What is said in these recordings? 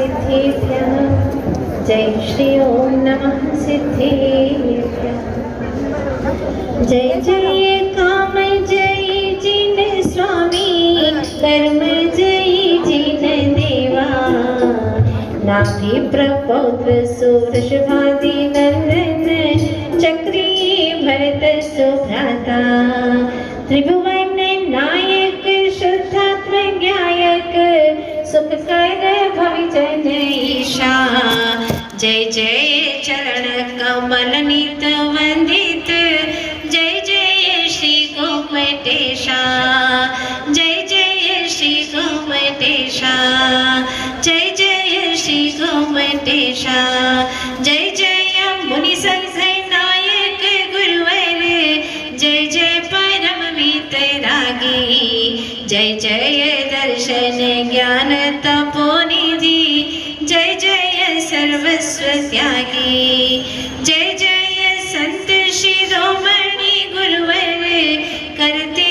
सिद्धेभ्यः। जय श्री ओम नमः सिद्धेभ्यः। जय जय काम जय जिन स्वामी, कर्म जय जिन देवा। नाभि प्रपौत्र सुवृषभादि नंदन, चक्री भरत सुभ्राता। त्रिभुवन नायक शुद्धात्म ज्ञायक, सुखकर भविजन ईशा। जय जय चरण कमल नीत वंदित, जय जय श्री गोमटेशा। जय जय श्री गोमटेशा, जय जय श्री गोमटेशा। जय जय मुनि संत नायक गुरुवर, जय जय परम वीतरागी। जय जय दर्शन ज्ञान तपोनिधि, जय जय सर्वस्व त्यागी। जय जय संत शिरोमणि गुरुवर, करते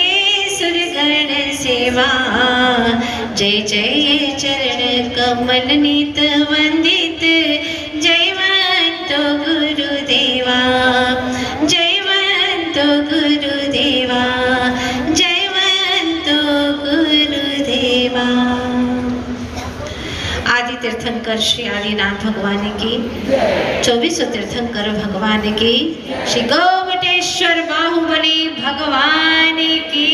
सुरगण सेवा। जय जय चरण कमल नीत वंदित, जयवंतो गुरुदेवा। जयवंतो गुरुदेवा, जयवंतो गुरुदेवा। आदि तीर्थंकर श्री आदिनाथ भगवान की, 24 तीर्थंकर भगवान की, श्री गोमटेश्वर बाहुबली भगवान की,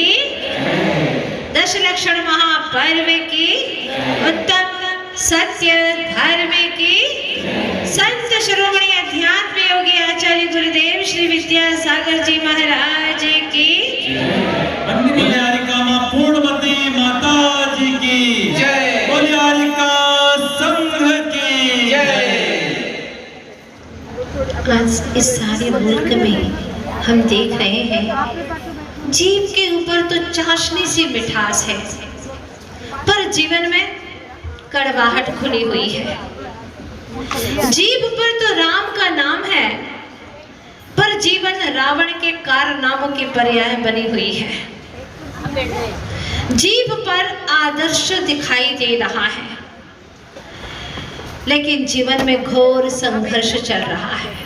10 लक्षण महापर्व की, उत्तम सत्य धर्म की, संत शिरोमणि अध्यात्म योगी आचार्य गुरुदेव श्री विद्यासागर जी महाराज की, पूर्णवती माता जी की जय। आज इस सारे मुल्क में हम देख रहे हैं, जीभ के ऊपर तो चाशनी सी मिठास है, पर जीवन में कड़वाहट खुली हुई है। जीभ पर तो राम का नाम है, पर जीवन रावण के कारनामों की पर्याय बनी हुई है। जीभ पर आदर्श दिखाई दे रहा है, लेकिन जीवन में घोर संघर्ष चल रहा है।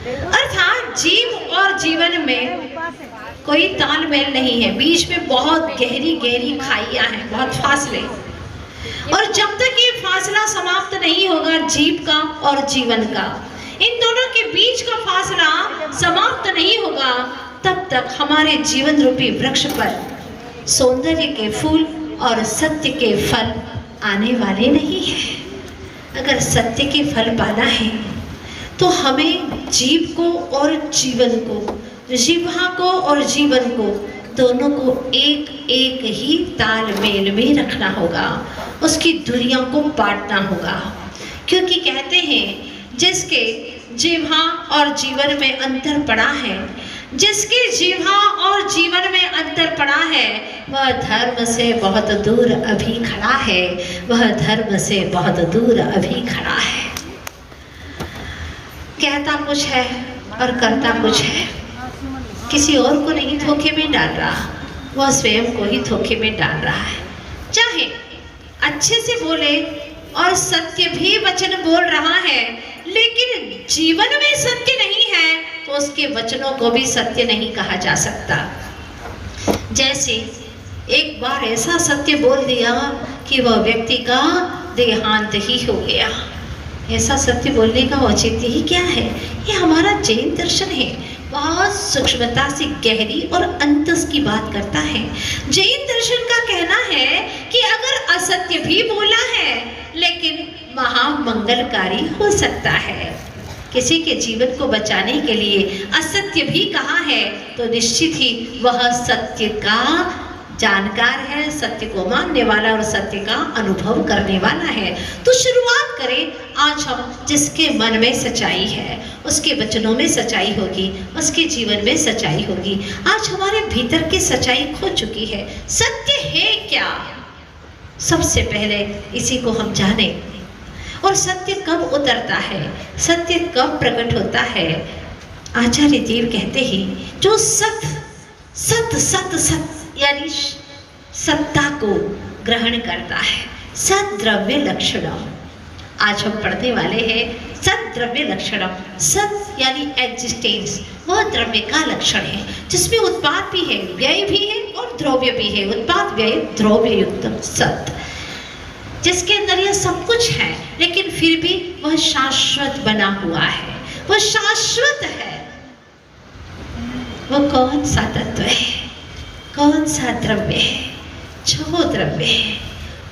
अर्थात जीव और जीवन में कोई तालमेल नहीं है, बीच में बहुत गहरी गहरी खाइयां हैं, बहुत फासले। और जब तक ये फासला समाप्त नहीं होगा जीव का और जीवन का, इन दोनों के बीच का फासला समाप्त नहीं होगा, तब तक हमारे जीवन रूपी वृक्ष पर सौंदर्य के फूल और सत्य के फल आने वाले नहीं हैं। अगर सत्य के फल पाना है तो हमें जीव को और जीवन को, जिह्वा को और जीवन को, दोनों को एक एक ही तालमेल में रखना होगा, उसकी दूरियों को बांटना होगा। क्योंकि कहते हैं जिसके जिह्वा और जीवन में अंतर पड़ा है, जिसके जिह्वा और जीवन में अंतर पड़ा है, वह धर्म से बहुत दूर अभी खड़ा है, वह धर्म से बहुत दूर अभी खड़ा है। कहता कुछ है और करता कुछ है, किसी और को नहीं धोखे में डाल रहा, वह स्वयं को ही धोखे में डाल रहा है। चाहे अच्छे से बोले और सत्य भी वचन बोल रहा है, लेकिन जीवन में सत्य नहीं है तो उसके वचनों को भी सत्य नहीं कहा जा सकता। जैसे एक बार ऐसा सत्य बोल दिया कि वह व्यक्ति का देहांत ही हो गया। ऐसा सत्य बोलने का औचित्य ही क्या है? ये हमारा जैन दर्शन है, बहुत सूक्ष्मता से गहरी और अंतस की बात करता है। जैन दर्शन का कहना है कि अगर असत्य भी बोला है लेकिन महामंगलकारी हो सकता है। किसी के जीवन को बचाने के लिए असत्य भी कहा है तो निश्चित ही वह सत्य का जानकार है, सत्य को मानने वाला और सत्य का अनुभव करने वाला है। तो शुरुआत करें, आज हम जिसके मन में सच्चाई है, उसके वचनों में सच्चाई होगी, उसके जीवन में सच्चाई होगी। आज हमारे भीतर की सच्चाई खो चुकी है। सत्य है क्या? सबसे पहले इसी को हम जाने। और सत्य कब उतरता है, सत्य कब प्रकट होता है? आचार्य देव कहते हैं जो सत यानी सत्ता को ग्रहण करता है, सद्द्रव्य लक्षण आज हम पढ़ने वाले हैं सत द्रव्य लक्षणम। सत यानी एग्जिस्टेंस, वह द्रव्य का लक्षण है जिसमें उत्पाद भी है, व्यय भी है और द्रव्य भी है। उत्पाद व्यय द्रव्य युक्त सत, जिसके अंदर यह सब कुछ है लेकिन फिर भी वह शाश्वत बना हुआ है, वह शाश्वत है। वो कौन सा तत्व है, कौन सा द्रव्य है? जो द्रव्य है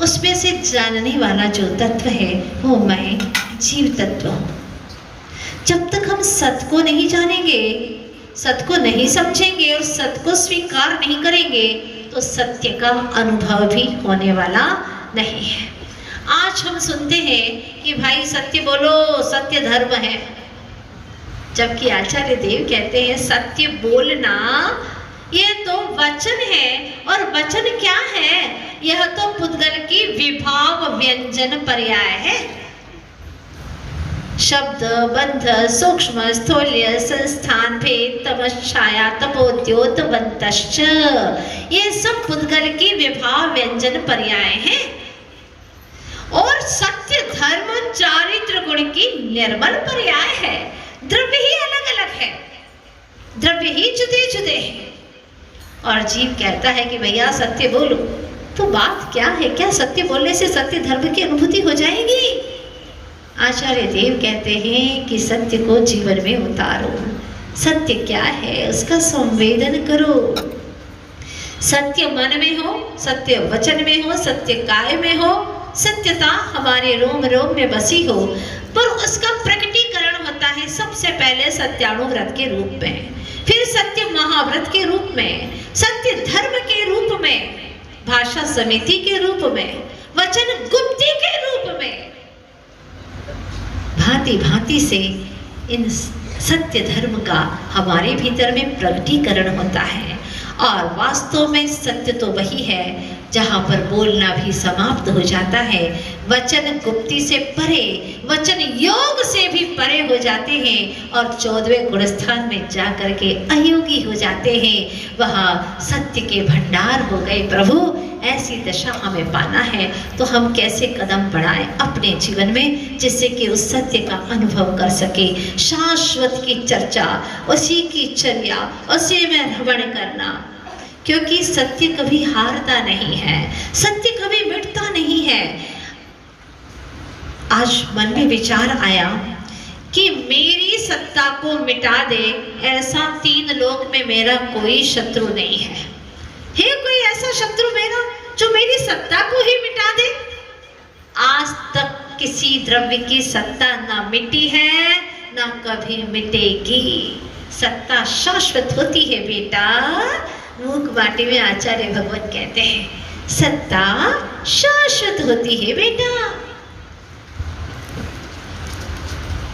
उसमें से जानने वाला जो तत्व है वो मैं जीव तत्व हूँ। जब तक हम सत को नहीं जानेंगे, सत को नहीं समझेंगे और सत को स्वीकार नहीं करेंगे तो सत्य का अनुभव भी होने वाला नहीं है। आज हम सुनते हैं कि भाई सत्य बोलो, सत्य धर्म है, जबकि आचार्य देव कहते हैं सत्य बोलना ये तो वचन है। और वचन क्या है? यह तो पुद्गल की विभाव व्यंजन पर्याय है। शब्द, बंध, सूक्ष्म, स्थूल्य, संस्थान, भेद, तमश्चाया, तपोद्योत, बंतश्च, ये सब पुद्गल की विभाव व्यंजन पर्याय हैं। और सत्य, धर्म, चारित्र गुण की निर्मल पर्याय है। द्रव्य ही अलग अलग है, द्रव्य ही जुदे जुदे हैं। और जीव कहता है कि भैया सत्य बोलो, तो बात क्या है? क्या सत्य बोलने से सत्य धर्म की अनुभूति हो जाएगी? आचार्य देव कहते हैं कि सत्य को जीवन में उतारो। सत्य क्या है उसका संवेदन करो। सत्य मन में हो, सत्य वचन में हो, सत्य काय में हो, सत्यता हमारे रोम रोम में बसी हो, पर उसका प्रकटीकरण होता है सबसे पहले सत्यानुव्रत के रूप में, फिर सत्य महाव्रत के रूप में, सत्य धर्म के रूप में, भाषा समिति के रूप में, वचन गुप्ती के रूप में। भांति भांति से इन सत्य धर्म का हमारे भीतर में प्रकटीकरण होता है। और वास्तव में सत्य तो वही है जहाँ पर बोलना भी समाप्त हो जाता है। वचन गुप्ती से परे, वचन योग से भी परे हो जाते हैं और 14वें गुणस्थान में जाकर के अयोगी हो जाते हैं। वह सत्य के भंडार हो गए। प्रभु ऐसी दशा हमें पाना है तो हम कैसे कदम बढ़ाएं अपने जीवन में, जिससे कि उस सत्य का अनुभव कर सके। शाश्वत की चर्चा, उसी की चर्या, उसी में रमण करना, क्योंकि सत्य कभी हारता नहीं है, सत्य कभी मिटता नहीं है। आज मन में विचार आया कि मेरी सत्ता को मिटा दे ऐसा 3 लोक में मेरा कोई शत्रु नहीं है। कोई ऐसा शत्रु मेरा जो मेरी सत्ता को ही मिटा दे? आज तक किसी द्रव्य की सत्ता ना मिटी है, ना कभी मिटेगी। सत्ता शाश्वत होती है बेटा। मूक बाटी में आचार्य भगवत कहते हैं सत्ता शाश्वत होती है बेटा,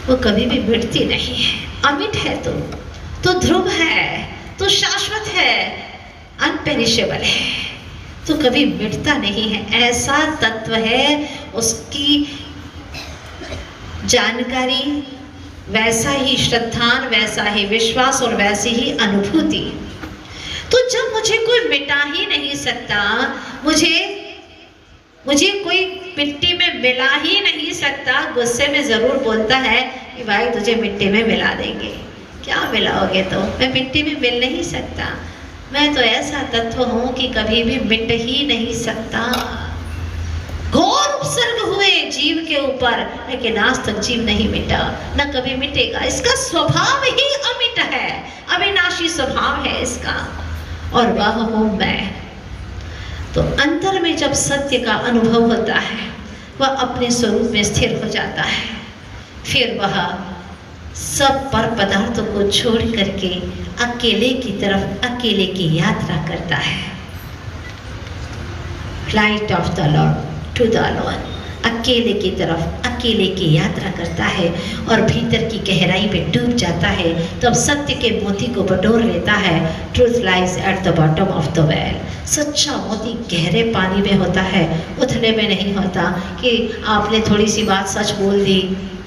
वो कभी भी मिटती नहीं है। अमिट है तो ध्रुव है, तो शाश्वत है, अनपेरिशेबल है, तो कभी मिटता नहीं है। ऐसा तत्व है, उसकी जानकारी, वैसा ही श्रद्धान, वैसा ही विश्वास और वैसी ही अनुभूति। तो जब मुझे कोई मिटा ही नहीं सकता, मुझे कोई मिट्टी में मिला ही नहीं सकता, गुस्से में जरूर बोलता है कि भाई तुझे मिट्टी में मिला देंगे। क्या मिलाओगे? तो मैं मिट्टी में मिल नहीं सकता, मैं तो ऐसा तत्व हूं कि कभी भी मिट ही नहीं सकता। घोर उपसर्ग हुए जीव के ऊपर, लेकिन आज तक जीव नहीं मिटा, न कभी मिटेगा। इसका स्वभाव ही अमिट है, अविनाशी स्वभाव है इसका, और वह हूं मैं। तो अंतर में जब सत्य का अनुभव होता है, वह अपने स्वरूप में स्थिर हो जाता है। फिर वह सब पर पदार्थों को छोड़ करके अकेले की तरफ, अकेले की यात्रा करता है। Flight of the lord to the lord, अकेले की तरफ, अकेले की यात्रा करता है और भीतर की गहराई में डूब जाता है। तब सत्य के मोती को बटोर लेता है। Truth lies at the bottom of the well. सच्चा मोती गहरे पानी में होता है, उथले में नहीं होता कि आपने थोड़ी सी बात सच बोल दी,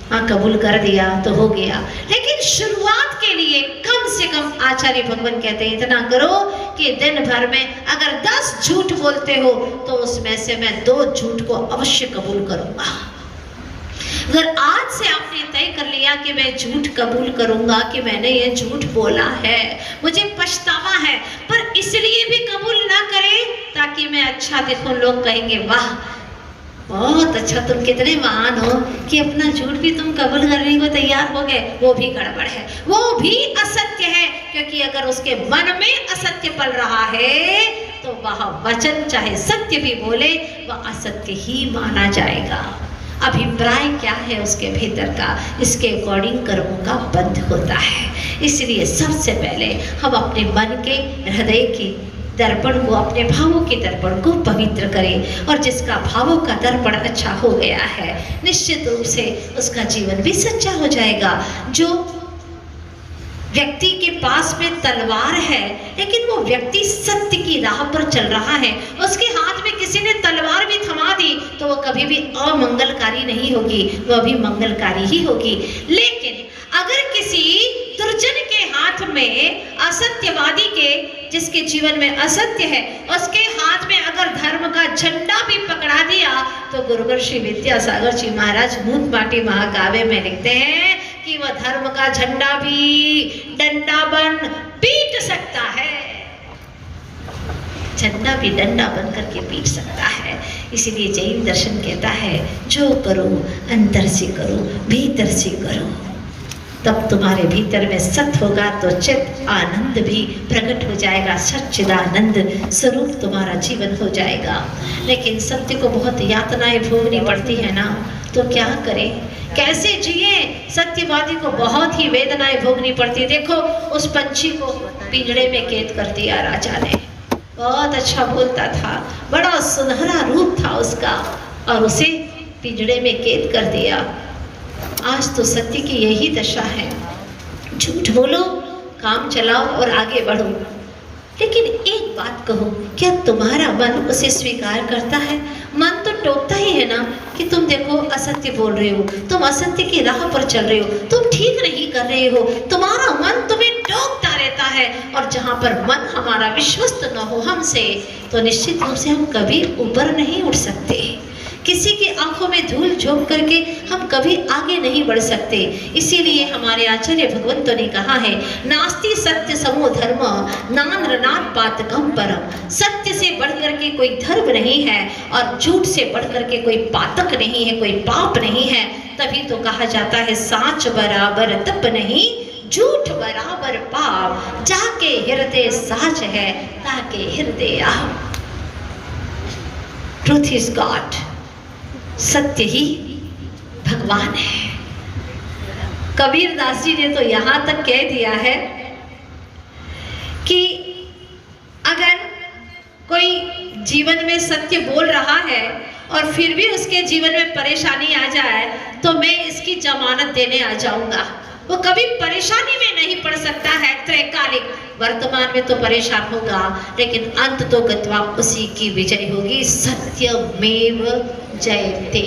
हाँ कबूल कर दिया तो हो गया। लेकिन शुरुआत के लिए कम से कम आचार्य भगवान कहते हैं इतना करो कि दिन भर में अगर 10 झूठ बोलते हो तो उसमें से मैं 2 झूठ को अवश्य कबूल करूंगा। अगर आज से आपने तय कर लिया कि मैं झूठ कबूल करूंगा कि मैंने ये झूठ बोला है, मुझे पछतावा है, पर इसलिए भी कबूल ना करें ताकि मैं अच्छा दिखूं, लोग कहेंगे वाह बहुत अच्छा, तुम कितने महान हो कि अपना झूठ भी तुम कबूल करने को तैयार हो गए, वो भी गड़बड़ है, वो भी असत्य है। क्योंकि अगर उसके मन में असत्य पल रहा है तो वह वचन चाहे सत्य भी बोले वह असत्य ही माना जाएगा। अभिप्राय क्या है उसके भीतर का, इसके अकॉर्डिंग कर्मों का बंध होता है। इसलिए सबसे पहले हम अपने मन के, हृदय के दर्पण को, अपने भावों के दर्पण को पवित्र करें, और जिसका भावों का दर्पण अच्छा हो गया है निश्चित रूप से उसका जीवन भी सच्चा हो जाएगा। जो व्यक्ति के पास में तलवार है लेकिन वो व्यक्ति सत्य की राह पर चल रहा है, उसके हाथ में किसी ने तलवार भी थमा दी तो वो कभी भी अमंगलकारी नहीं होगी, वह भी मंगलकारी ही होगी। लेकिन अगर किसी दुर्जन के हाथ में, असत्यवादी के, जिसके जीवन में असत्य है, उसके हाथ में अगर धर्म का झंडा भी पकड़ा दिया तो गुरुवर श्री विद्यासागर जी महाराज मूत-माटी महाकाव्य में लिखते हैं कि वह धर्म का झंडा भी डंडा बन पीट सकता है, झंडा भी डंडा बन करके पीट सकता है। इसीलिए जैन दर्शन कहता है जो करो अंदर से करो, भीतर से करो, तब तुम्हारे भीतर में सत्य होगा तो चित आनंद भी प्रकट हो जाएगा, सच्चिदानंद स्वरूप तुम्हारा जीवन हो जाएगा। लेकिन सत्य को बहुत यातनाएं भोगनी पड़ती है ना, तो क्या करें, कैसे जिए? सत्यवादी को बहुत ही वेदनाएं भोगनी पड़ती। देखो उस पंछी को पिंजड़े में कैद कर दिया राजा ने, बहुत अच्छा बोलता था, बड़ा सुनहरा रूप था उसका, और उसे पिंजड़े में कैद कर दिया। आज तो सत्य की यही दशा है, झूठ बोलो, काम चलाओ और आगे बढ़ो। लेकिन एक बात कहो, क्या तुम्हारा मन उसे स्वीकार करता है? मन तो टोकता ही है ना कि तुम देखो असत्य बोल रहे हो, तुम असत्य की राह पर चल रहे हो, तुम ठीक नहीं कर रहे हो, तुम्हारा मन तुम्हें टोकता रहता है। और जहाँ पर मन हमारा विश्वस्त न हो हमसे, तो निश्चित रूप से हम कभी ऊपर नहीं उठ सकते। किसी की आंखों में धूल झोंक करके हम कभी आगे नहीं बढ़ सकते। इसीलिए हमारे आचार्य भगवंतों ने कहा है, नास्ति सत्य समो धर्म नानरनाथ पातकम परम। सत्य से बढ़कर के कोई धर्म नहीं है और झूठ से बढ़कर के कोई पातक नहीं है, कोई पाप नहीं है। तभी तो कहा जाता है साच बराबर तप नहीं, झूठ बराबर पाप, जाके हृदय साच है ताके हृदय आप। ट्रूथ इज गॉड, सत्य ही भगवान है। कबीर दास जी ने तो यहाँ तक कह दिया है कि अगर कोई जीवन में सत्य बोल रहा है और फिर भी उसके जीवन में परेशानी आ जाए तो मैं इसकी जमानत देने आ जाऊंगा। वो कभी परेशानी में नहीं पड़ सकता है, त्रैकालिक वर्तमान में तो परेशान होगा, लेकिन अंत तो गत्वा उसी की विजय होगी। सत्यमेव जयते।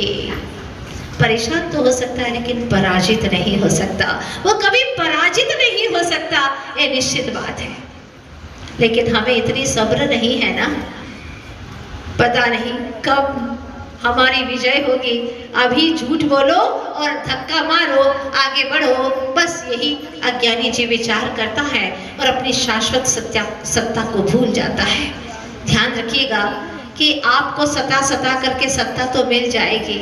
परेशान तो हो सकता है लेकिन पराजित नहीं हो सकता, वो कभी पराजित नहीं हो सकता, ये निश्चित बात है। लेकिन हमें इतनी सब्र नहीं है ना, पता नहीं कब हमारी विजय होगी। अभी झूठ बोलो और धक्का मारो, आगे बढ़ो, बस यही अज्ञानी जी विचार करता है और अपनी शाश्वत सत्ता को भूल जाता है। ध्यान रखिएगा कि आपको सता करके सत्ता तो मिल जाएगी,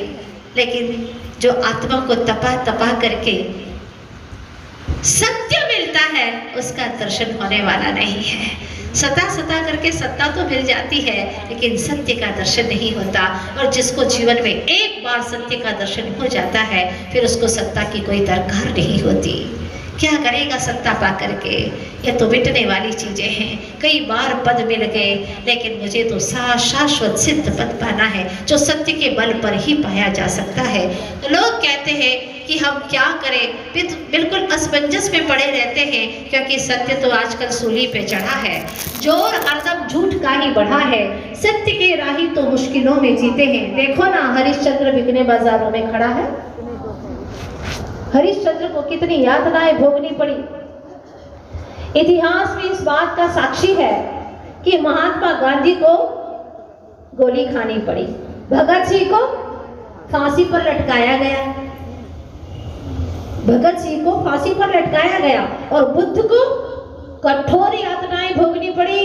लेकिन जो आत्मा को तपा करके सत्य मिलता है उसका दर्शन होने वाला नहीं है। सता करके सत्ता तो मिल जाती है लेकिन सत्य का दर्शन नहीं होता। और जिसको जीवन में एक बार सत्य का दर्शन हो जाता है फिर उसको सत्ता की कोई दरकार नहीं होती। क्या करेगा सत्ता पा करके? ये तो मिटने वाली चीजें हैं। कई बार पद मिल गए लेकिन मुझे तो शाश्वत सिद्ध पद पाना है जो सत्य के बल पर ही पाया जा सकता है। तो लोग कहते हैं कि हम क्या करें, बिल्कुल असमंजस में पड़े रहते हैं क्योंकि सत्य तो आजकल सूली पे चढ़ा है, जोर हरदम झूठ का ही बढ़ा है। सत्य के राही तो मुश्किलों में जीते हैं। देखो ना हरिश्चंद्र बिकने बाजारों में खड़ा है, हरिश्चंद्र को कितनी यातनाएं भोगनी पड़ी। इतिहास में इस बात का साक्षी है कि महात्मा गांधी को गोली खानी पड़ी, भगत सिंह को फांसी पर लटकाया गया, भगत सिंह को फांसी पर लटकाया गया और बुद्ध को कठोर यातनाएं भोगनी पड़ी।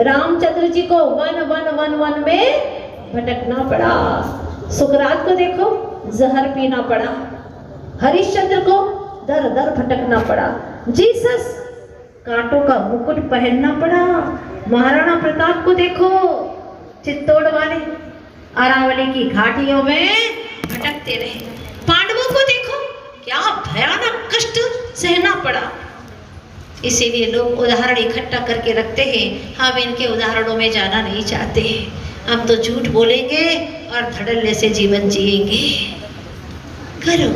रामचंद्र जी को वन में भटकना पड़ा। सुकरात को देखो जहर पीना पड़ा। हरिश्चंद्र को दर दर भटकना पड़ा। जीसस कांटों का मुकुट पहनना पड़ा। महाराणा प्रताप को देखो चित्तौड़ वाले अरावली की घाटियों में भटकते रहे। पांडवों को देखो क्या भयानक कष्ट सहना पड़ा। इसीलिए लोग उदाहरण इकट्ठा करके रखते हैं। हम इनके उदाहरणों में जाना नहीं चाहते हैं। हम तो झूठ बोलेंगे और धड़ल्ले से जीवन जिएंगे। करो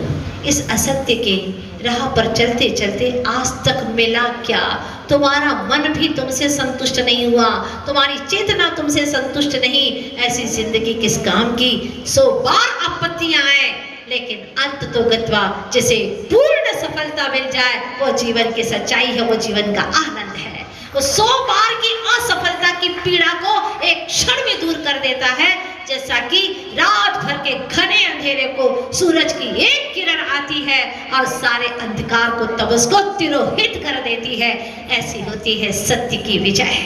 इस असत्य के राह पर चलते चलते आज तक मिला क्या? तुम्हारा मन भी तुमसे संतुष्ट नहीं हुआ, तुम्हारी चेतना तुमसे संतुष्ट नहीं। ऐसी जिंदगी किस काम की? 100 बार आपत्तियां आए लेकिन अंत तो गत्वा जिसे पूर्ण सफलता मिल जाए वो जीवन की सच्चाई है, वो जीवन का आनंद है। वो 100 बार की असफलता की पीड़ा को एक क्षण में दूर कर देता है। जैसा कि रात भर के घने अंधेरे को सूरज की एक किरण आती है और सारे अंधकार को तमस को तिरोहित कर देती है। ऐसी होती है सत्य की विजय।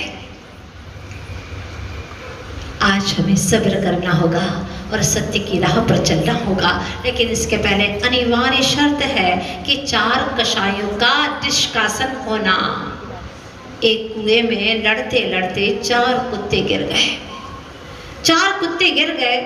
आज हमें सब्र करना होगा और सत्य की राह पर चलना होगा। लेकिन इसके पहले अनिवार्य शर्त है कि 4 कषायों का निष्कासन होना। एक कुएं में लड़ते लड़ते 4 कुत्ते गिर गए। 4 कुत्ते गिर गए।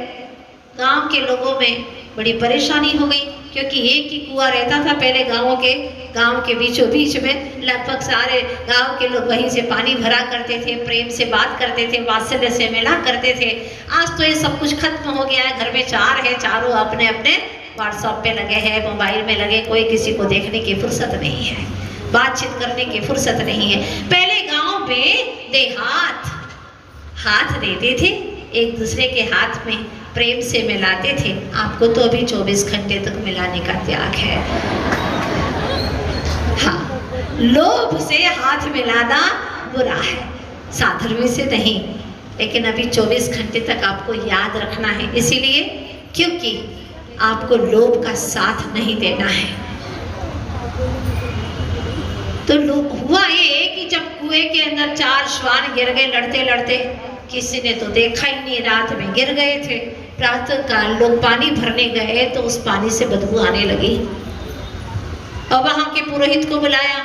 गांव के लोगों में बड़ी परेशानी हो गई क्योंकि एक ही कुआं रहता था पहले गांव के बीचों बीच में। लगभग सारे गांव के लोग वहीं से पानी भरा करते थे, प्रेम से बात करते थे, वात्सल्य से मिला करते थे। आज तो ये सब कुछ खत्म हो गया है। घर में 4 है, चारों अपने अपने व्हाट्सएप पे लगे हैं, मोबाइल में लगे। कोई किसी को देखने की फुर्सत नहीं है, बातचीत करने की फुर्सत नहीं है। पहले गाँव में देहात हाथ देते थे, एक दूसरे के हाथ में प्रेम से मिलाते थे। आपको तो अभी 24 घंटे तक मिलाने का त्याग है। हाँ, लोभ से हाथ मिलाना बुरा है, साधर्मी से नहीं। लेकिन अभी 24 घंटे तक आपको याद रखना है, इसीलिए क्योंकि आपको लोभ का साथ नहीं देना है। तो हुआ ये कि जब कुएं के अंदर 4 श्वान गिर गए लड़ते लड़ते। किसी ने तो देखा ही नहीं, रात में गिर गए थे। प्रातः काल लोग पानी भरने गए तो उस पानी से बदबू आने लगी। और वहां के पुरोहित को बुलाया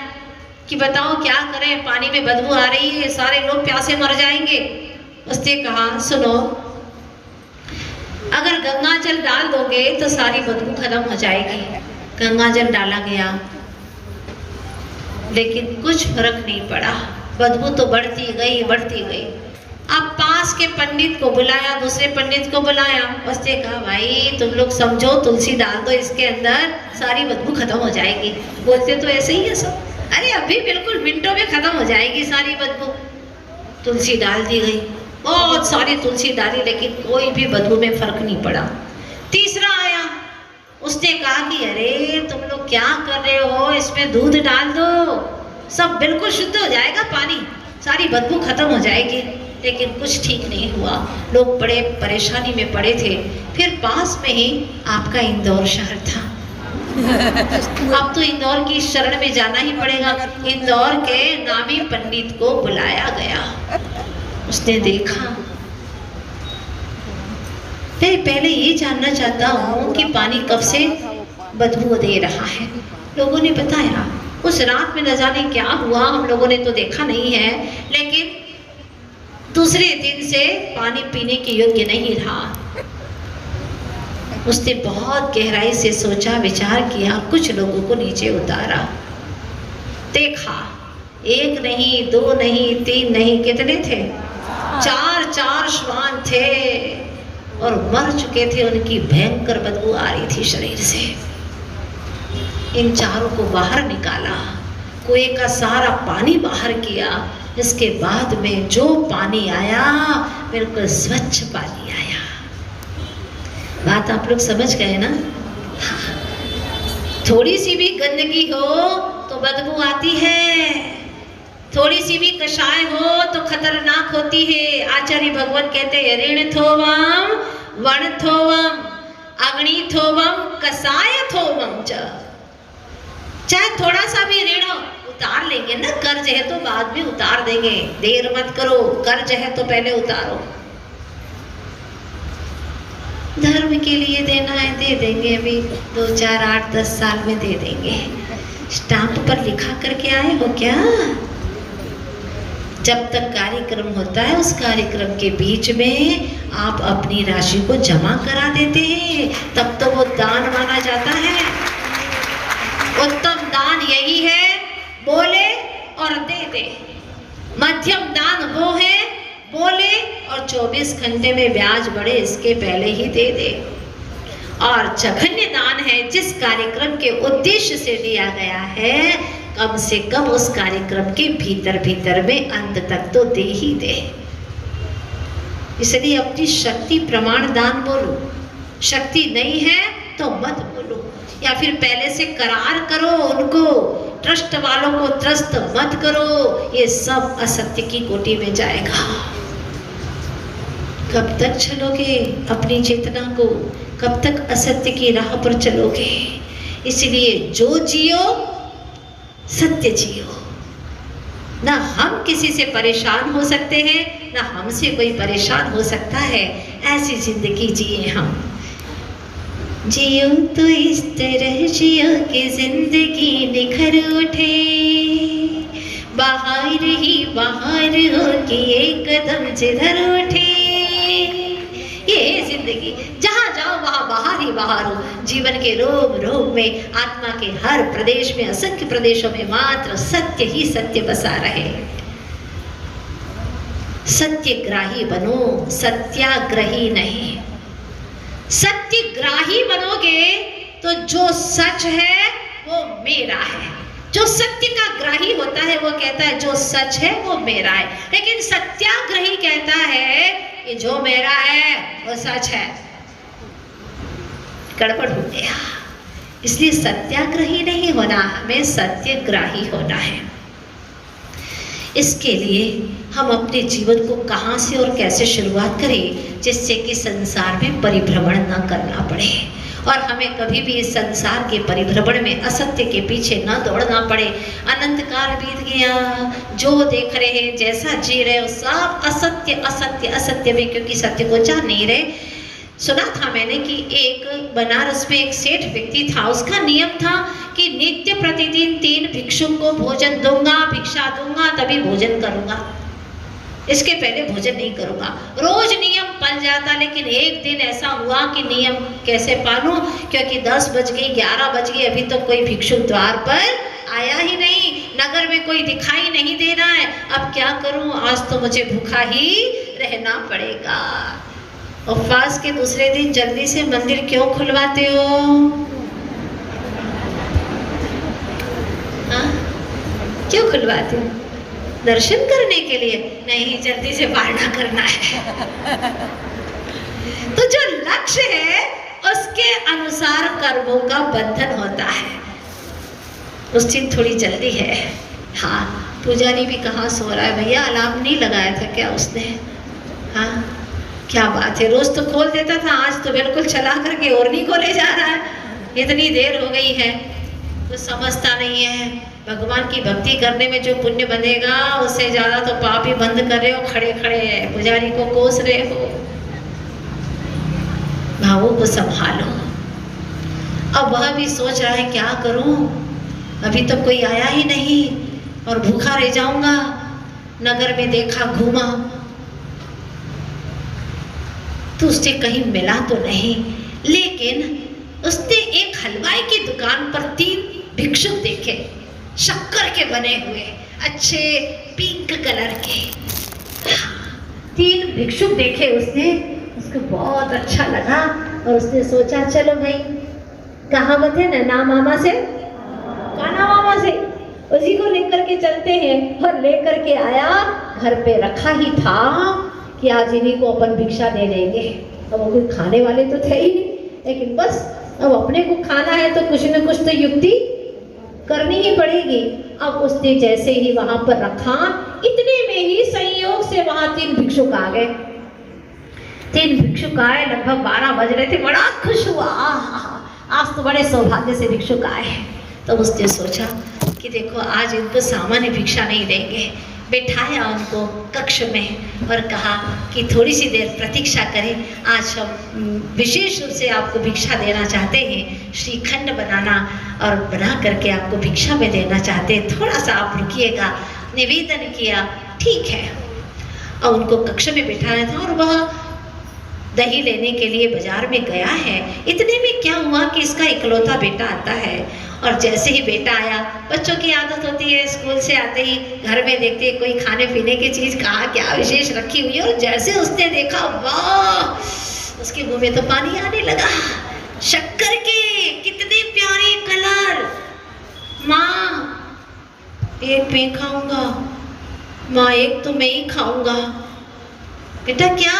कि बताओ क्या करें, पानी में बदबू आ रही है, सारे लोग प्यासे मर जाएंगे। उसने कहा सुनो, अगर गंगा जल डाल दोगे तो सारी बदबू खत्म हो जाएगी। गंगा जल डाला गया लेकिन कुछ फर्क नहीं पड़ा, बदबू तो बढ़ती गई। अब पास के पंडित को बुलाया, दूसरे पंडित को बुलाया। उसने कहा भाई तुम लोग समझो, तुलसी डाल दो इसके अंदर, सारी बदबू खत्म हो जाएगी। बोलते तो ऐसे ही है सब। अरे अभी बिल्कुल मिनटों में खत्म हो जाएगी सारी बदबू। तुलसी डाल दी गई, बहुत सारी तुलसी डाली लेकिन कोई भी बदबू में फर्क नहीं पड़ा। तीसरा आया, उसने कहा कि अरे तुम लोग क्या कर रहे हो, इसमें दूध डाल दो, सब बिल्कुल शुद्ध हो जाएगा पानी, सारी बदबू खत्म हो जाएगी। लेकिन कुछ ठीक नहीं हुआ, लोग बड़े परेशानी में पड़े थे। फिर पास में ही आपका इंदौर शहर था। अब तो इंदौर की शरण में जाना ही पड़ेगा। इंदौर के नामी पंडित को बुलाया गया। उसने देखा, पहले ये जानना चाहता हूँ कि पानी कब से बदबू दे रहा है। लोगों ने बताया उस रात में न जाने क्या हुआ, हम लोगों ने तो देखा नहीं है, लेकिन दूसरे दिन से पानी पीने के योग्य नहीं रहा। उसने बहुत गहराई से सोचा, विचार किया, कुछ लोगों को नीचे उतारा, देखा 1 नहीं 2 नहीं 3 नहीं, कितने थे? 4 श्वान थे और मर चुके थे। उनकी भयंकर बदबू आ रही थी शरीर से। इन 4 को बाहर निकाला, कुएं का सारा पानी बाहर किया। इसके बाद में जो पानी आया बिल्कुल स्वच्छ पानी आया। बात आप लोग समझ गए ना? हाँ। थोड़ी सी भी गंदगी हो तो बदबू आती है, थोड़ी सी भी कषाय हो तो खतरनाक होती है। आचार्य भगवान कहते हैं ऋण थोवम वण थोवम अग्नि थोवम कसाय थोवम च। चाहे थोड़ा सा भी ऋण उतार लेंगे ना, कर्ज है तो बाद में उतार देंगे, देर मत करो, कर्ज है तो पहले उतारो। धर्म के लिए देना है दे देंगे, अभी 2, 4, 8, 10 साल में दे देंगे। स्टाम्प पर लिखा करके आए हो क्या? जब तक कार्यक्रम होता है उस कार्यक्रम के बीच में आप अपनी राशि को जमा करा देते हैं, तब तो वो दान माना जाता है। उत्तम दान यही है, बोले और दे दे। मध्यम दान वो है, बोले और 24 घंटे में ब्याज बढ़े इसके पहले ही दे दे। और जघन्य दान है जिस कार्यक्रम के उद्देश्य से दिया गया है, कम से कम उस कार्यक्रम के भीतर भीतर में अंत तक तो दे ही दे। इसलिए अपनी शक्ति प्रमाण दान बोलो, शक्ति नहीं है तो मत बोलो, या फिर पहले से करार करो उनको, ट्रस्ट वालों को त्रस्त मत करो, ये सब असत्य की कोटि में जाएगा। कब तक चलोगे अपनी चेतना को, कब तक असत्य की राह पर चलोगे? इसलिए जो जियो सत्य जियो। ना हम किसी से परेशान हो सकते हैं, ना हमसे कोई परेशान हो सकता है, ऐसी जिंदगी जिए हम। जियो तो इस तरह जियो कि जिंदगी निखर उठे, बाहर ही बाहर हो कि एक कदम जिधर उठे। ये जिंदगी, जहाँ जाओ वहाँ बाहर ही बाहर हो। जीवन के रोम रोम में, आत्मा के हर प्रदेश में, असंख्य प्रदेशों में मात्र सत्य ही सत्य बसा रहे। सत्यग्राही बनो, सत्याग्रही नहीं। सत्यग्राही बनोगे तो जो सच है वो मेरा है। जो सत्य का ग्राही होता है वो कहता है जो सच है वो मेरा है, लेकिन सत्याग्रही कहता है कि जो मेरा है वो सच है। गड़बड़ हो गया। इसलिए सत्याग्रही नहीं होना, हमें सत्यग्राही होना है। इसके लिए हम अपने जीवन को कहाँ से और कैसे शुरुआत करें जिससे कि संसार में परिभ्रमण न करना पड़े, और हमें कभी भी इस संसार के परिभ्रमण में असत्य के पीछे न दौड़ना पड़े। अनंत काल बीत गया, जो देख रहे हैं, जैसा जी रहे हो, सब असत्य असत्य असत्य में, क्योंकि सत्य को जान नहीं रहे। सुना था मैंने कि एक बनारस में एक सेठ व्यक्ति था, उसका नियम था कि नित्य प्रतिदिन 3 भिक्षु को भोजन दूंगा, भिक्षा दूंगा तभी भोजन करूंगा, इसके पहले भोजन नहीं करूंगा। रोज नियम पल जाता, लेकिन एक दिन ऐसा हुआ कि नियम कैसे पालूं, क्योंकि 10 बज गई, 11 बज गई, अभी तो कोई भिक्षु द्वार पर आया ही नहीं, नगर में कोई दिखाई नहीं दे रहा है। अब क्या करूं, आज तो मुझे भूखा ही रहना पड़ेगा। उपवास के दूसरे दिन जल्दी से मंदिर क्यों खुलवाते हो? हाँ, क्यों खुलवाते हो? दर्शन करने के लिए? नहीं, जल्दी से वारणा करना है। तो जो लक्ष्य है उसके अनुसार कर्मों का बंधन होता है। उस दिन थोड़ी जल्दी है। हाँ, पुजारी भी कहाँ सो रहा है भैया, अलार्म नहीं लगाया था क्या उसने? हाँ, क्या बात है, रोज तो खोल देता था, आज तो बिल्कुल चला करके और नहीं खोले जा रहा है। इतनी देर हो गई है, तो समझता नहीं है। भगवान की भक्ति करने में जो पुण्य बनेगा उससे ज्यादा तो पाप ही बंद कर रहे हो, खड़े खड़े पुजारी को कोस रहे हो। भावों को संभालो। अब वह भी सोच रहा है क्या करूं, अभी तो कोई आया ही नहीं और भूखा रह जाऊंगा। नगर में देखा, घूमा, तो उससे कहीं मिला तो नहीं, लेकिन उसने एक हलवाई की दुकान पर 3 भिक्षुक देखे, शक्कर के बने हुए, अच्छे पिंक कलर के। 3 भिक्षुक देखे उसने, उसको बहुत अच्छा लगा और उसने सोचा चलो भाई, कहावत है ना, ना मामा से काना मामा से, उसी को लेकर के चलते हैं। और लेकर के आया, घर पे रखा ही था कि आज इन्हीं को अपन भिक्षा दे देंगे। अब वो कोई खाने वाले तो थे ही नहीं, लेकिन बस अब अपने को खाना है तो कुछ न कुछ तो युक्ति करनी ही पड़ेगी। अब उसने जैसे ही वहां पर रखा, इतने में ही संयोग से वहां 3 भिक्षुक आ गए। 3 भिक्षुक आए, लगभग 12 बज रहे थे। बड़ा खुश हुआ, आज तो बड़े सौभाग्य से भिक्षुक आए। तब उसने सोचा कि देखो आज इनको सामान्य भिक्षा नहीं देंगे। बैठाया उनको कक्ष में और कहा कि थोड़ी सी देर प्रतीक्षा करें, आज हम विशेष रूप से आपको भिक्षा देना चाहते हैं, श्रीखंड बनाना और बना करके आपको भिक्षा में देना चाहते हैं, थोड़ा सा आप रुकिएगा। निवेदन किया, ठीक है। और उनको कक्ष में बिठाया था और वह दही लेने के लिए बाजार में गया है। इतने में क्या हुआ कि इसका इकलौता बेटा आता है और जैसे ही बेटा आया, बच्चों की आदत होती है स्कूल से आते ही घर में देखते हैं कोई खाने पीने की चीज़ कहाँ क्या विशेष रखी हुई है, और जैसे उसने देखा वाह, उसके मुंह में तो पानी आने लगा। शक्कर के कितने प्यारे कलर, माँ एक मैं खाऊंगा, माँ एक तो मैं ही खाऊंगा। बेटा क्या?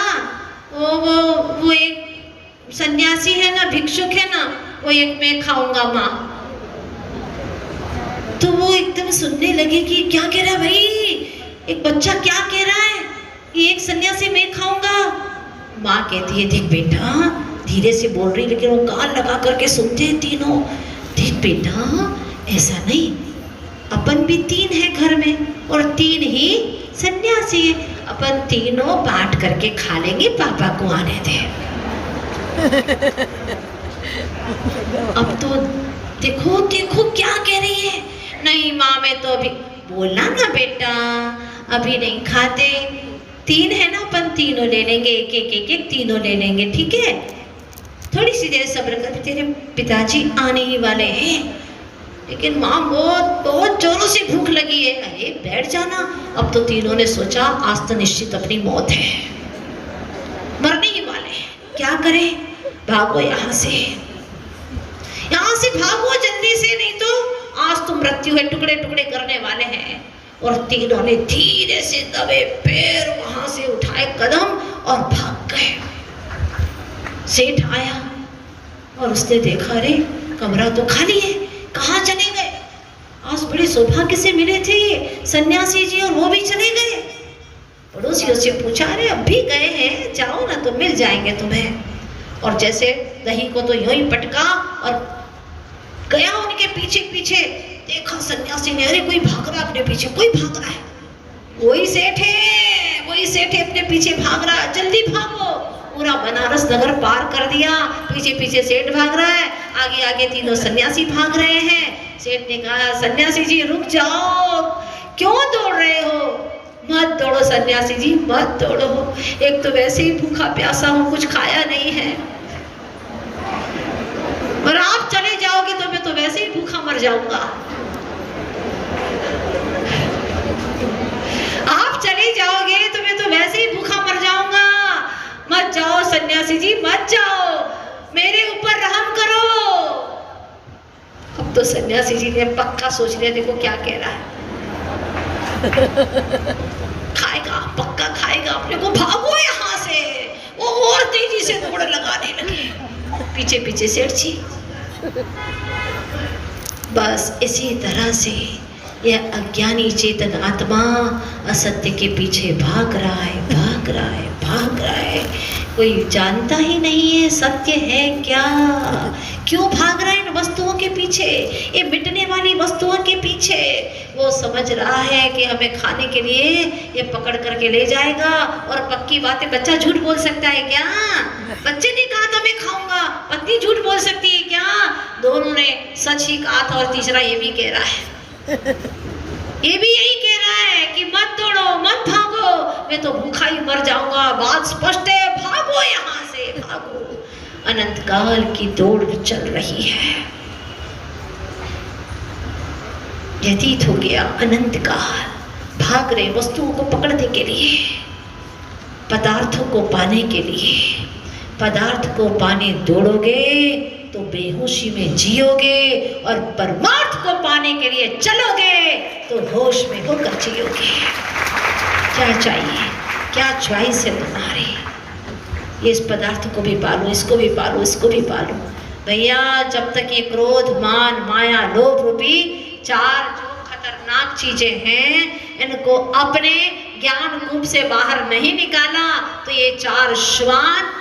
वो एक सन्यासी है ना, भिक्षुक है ना, वो एक मैं खाऊंगा माँ। तो वो एकदम सुनने लगे कि क्या कह रहा है भाई, एक बच्चा क्या कह रहा है, ये एक सन्यासी मैं खाऊंगा। माँ कहती है देख बेटा, धीरे से बोल रही लेकिन वो कान लगा करके सुनते हैं तीनों। देख बेटा ऐसा नहीं, अपन भी 3 है घर में और 3 ही सन्यासी है, अपन तीनों बांट करके खा लेंगे, पापा को आने दे। अब तो देखो देखो क्या कह रही है, नहीं माँ मैं तो अभी, बोलना ना बेटा अभी नहीं खाते, 3 है ना, अपन तीनों ले लेंगे, एक तीनों ले लेंगे, ठीक है, थोड़ी सी देर सब्र कर, तेरे पिताजी आने ही वाले हैं। लेकिन माँ बहुत जोरों से भूख लगी है। अरे बैठ जाना। अब तो तीनों ने सोचा आज तो निश्चित अपनी मौत है, मरने ही वाले हैं, क्या करें, भागो यहाँ से भागो जल्दी से, नहीं तो आज तो मृत्यु है, टुकड़े टुकड़े करने वाले हैं। और तीनों ने धीरे से दबे पैर वहां से उठाए कदम और भाग गए। सेठ आया और उसने देखा अरे कमरा तो खाली है, कहाँ चले गए, आज बड़े सौभाग्य से मिले थे ये सन्यासी जी और वो भी चले गए। पड़ोसियों से पूछा अरे अब भी गए हैं, जाओ ना तो मिल जाएंगे तुम्हें। और जैसे दही को तो यूं ही पटका और गया उनके पीछे पीछे, देखा सन्यासी ने अरे कोई भाग रहा है अपने पीछे, कोई भाग रहा है, वही सेठ है अपने पीछे भाग रहा है, जल्दी भागो। पूरा बनारस नगर पार कर दिया, पीछे पीछे सेठ भाग रहा है, आगे आगे तीनों सन्यासी भाग रहे हैं। सेठ ने कहा सन्यासी जी रुक जाओ, क्यों दौड़ रहे हो, मत दौड़ो सन्यासी जी मत दौड़ो, एक तो वैसे ही भूखा प्यासा हूँ, कुछ खाया नहीं है, और आप चले जाओगे तो मैं तो वैसे ही भूखा मर जाऊंगा। आप चले जाओगे तो मैं तो वैसे ही भूखा मर जाऊंगा, मत जाओ सन्यासी जी मत जाओ, मेरे ऊपर रहम करो। अब तो सन्यासी जी ने पक्का सोच लिया, देखो क्या कह रहा है, खाएगा पक्का खाएगा अपने को, भागो यहाँ से। वो और तेजी से दौड़ लगाने लगे, पीछे पीछे सेठ जी। बस इसी तरह से यह अज्ञानी चेतन आत्मा असत्य के पीछे भाग रहा है, भाग रहा है, भाग रहा है। कोई जानता ही नहीं है सत्य है क्या, क्यों भाग रहा है इन वस्तुओं के पीछे, ये मिटने वाली वस्तुओं के पीछे। वो समझ रहा है कि हमें खाने के लिए ये पकड़ करके ले जाएगा, और पक्की बात है बच्चा झूठ बोल सकता है क्या, बच्चे ने कहा था मैं खाऊंगा, पत्नी झूठ बोल सकती है क्या, दोनों ने सच ही कहा था, और तीसरा ये भी कह रहा है, ये भी यही कह रहा है कि मत दौड़ो मत भागो, मैं तो भूखा ही मर जाऊंगा, बात स्पष्ट है, भागो यहाँ से भागो। अनंत काल की दौड़ चल रही है, व्यतीत हो गया अनंत काल, भाग रहे वस्तुओं को पकड़ने के लिए, पदार्थों को पाने के लिए। पदार्थ को पाने दौड़ोगे तो बेहोशी में जियोगे, और परमार्थ को पाने के लिए चलोगे तो होश में होकर जियोगे। क्या चाहिए, क्या चॉइस है तुम्हारी, इस पदार्थ को भी पालो, इसको भी पालो, इसको भी पालो। भैया जब तक ये क्रोध मान माया लोभ रूपी 4 जो खतरनाक चीजें हैं, इनको अपने ज्ञान कूप से बाहर नहीं निकाला तो ये 4 श्वान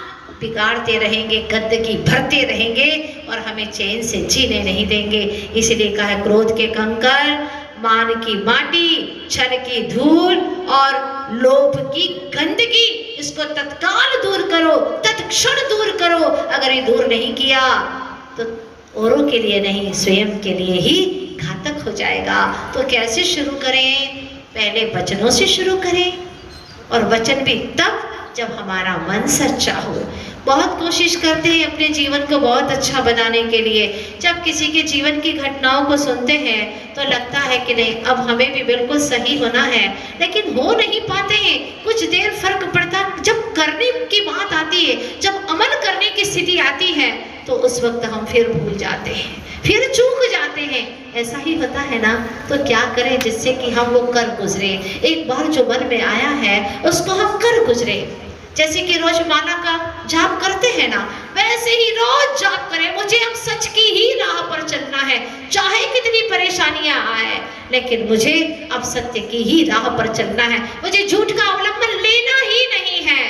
बिगाड़ते रहेंगे, गंदगी भरते रहेंगे और हमें चैन से जीने नहीं देंगे। इसलिए कहा क्रोध के कंकर, मान की माटी, छल की धूल और लोभ की गंदगी, इसको तत्काल दूर करो, तत्क्षण दूर करो। अगर ये दूर नहीं किया तो औरों के लिए नहीं, स्वयं के लिए ही घातक हो जाएगा। तो कैसे शुरू करें? पहले वचनों से शुरू करें, और वचन भी तब जब हमारा मन सच्चा हो। बहुत कोशिश करते हैं अपने जीवन को बहुत अच्छा बनाने के लिए। जब किसी के जीवन की घटनाओं को सुनते हैं तो लगता है कि नहीं, अब हमें भी बिल्कुल सही होना है, लेकिन हो नहीं पाते हैं। कुछ देर फर्क पड़ता, जब करने की बात आती है, जब अमल करने की स्थिति आती है, तो उस वक्त हम फिर भूल जाते हैं, फिर चूक जाते हैं। ऐसा ही होता है ना। तो क्या करें जिससे कि हम वो कर गुजरे। एक बार जो मन में आया है उसको हम कर गुजरे। जैसे कि रोज माला का जाप करते हैं ना, वैसे ही रोज जाप करें। मुझे अब सच की ही राह पर चलना है, चाहे कितनी परेशानियां आए, लेकिन मुझे अब सत्य की ही राह पर चलना है। मुझे झूठ का अवलंबन लेना ही नहीं है।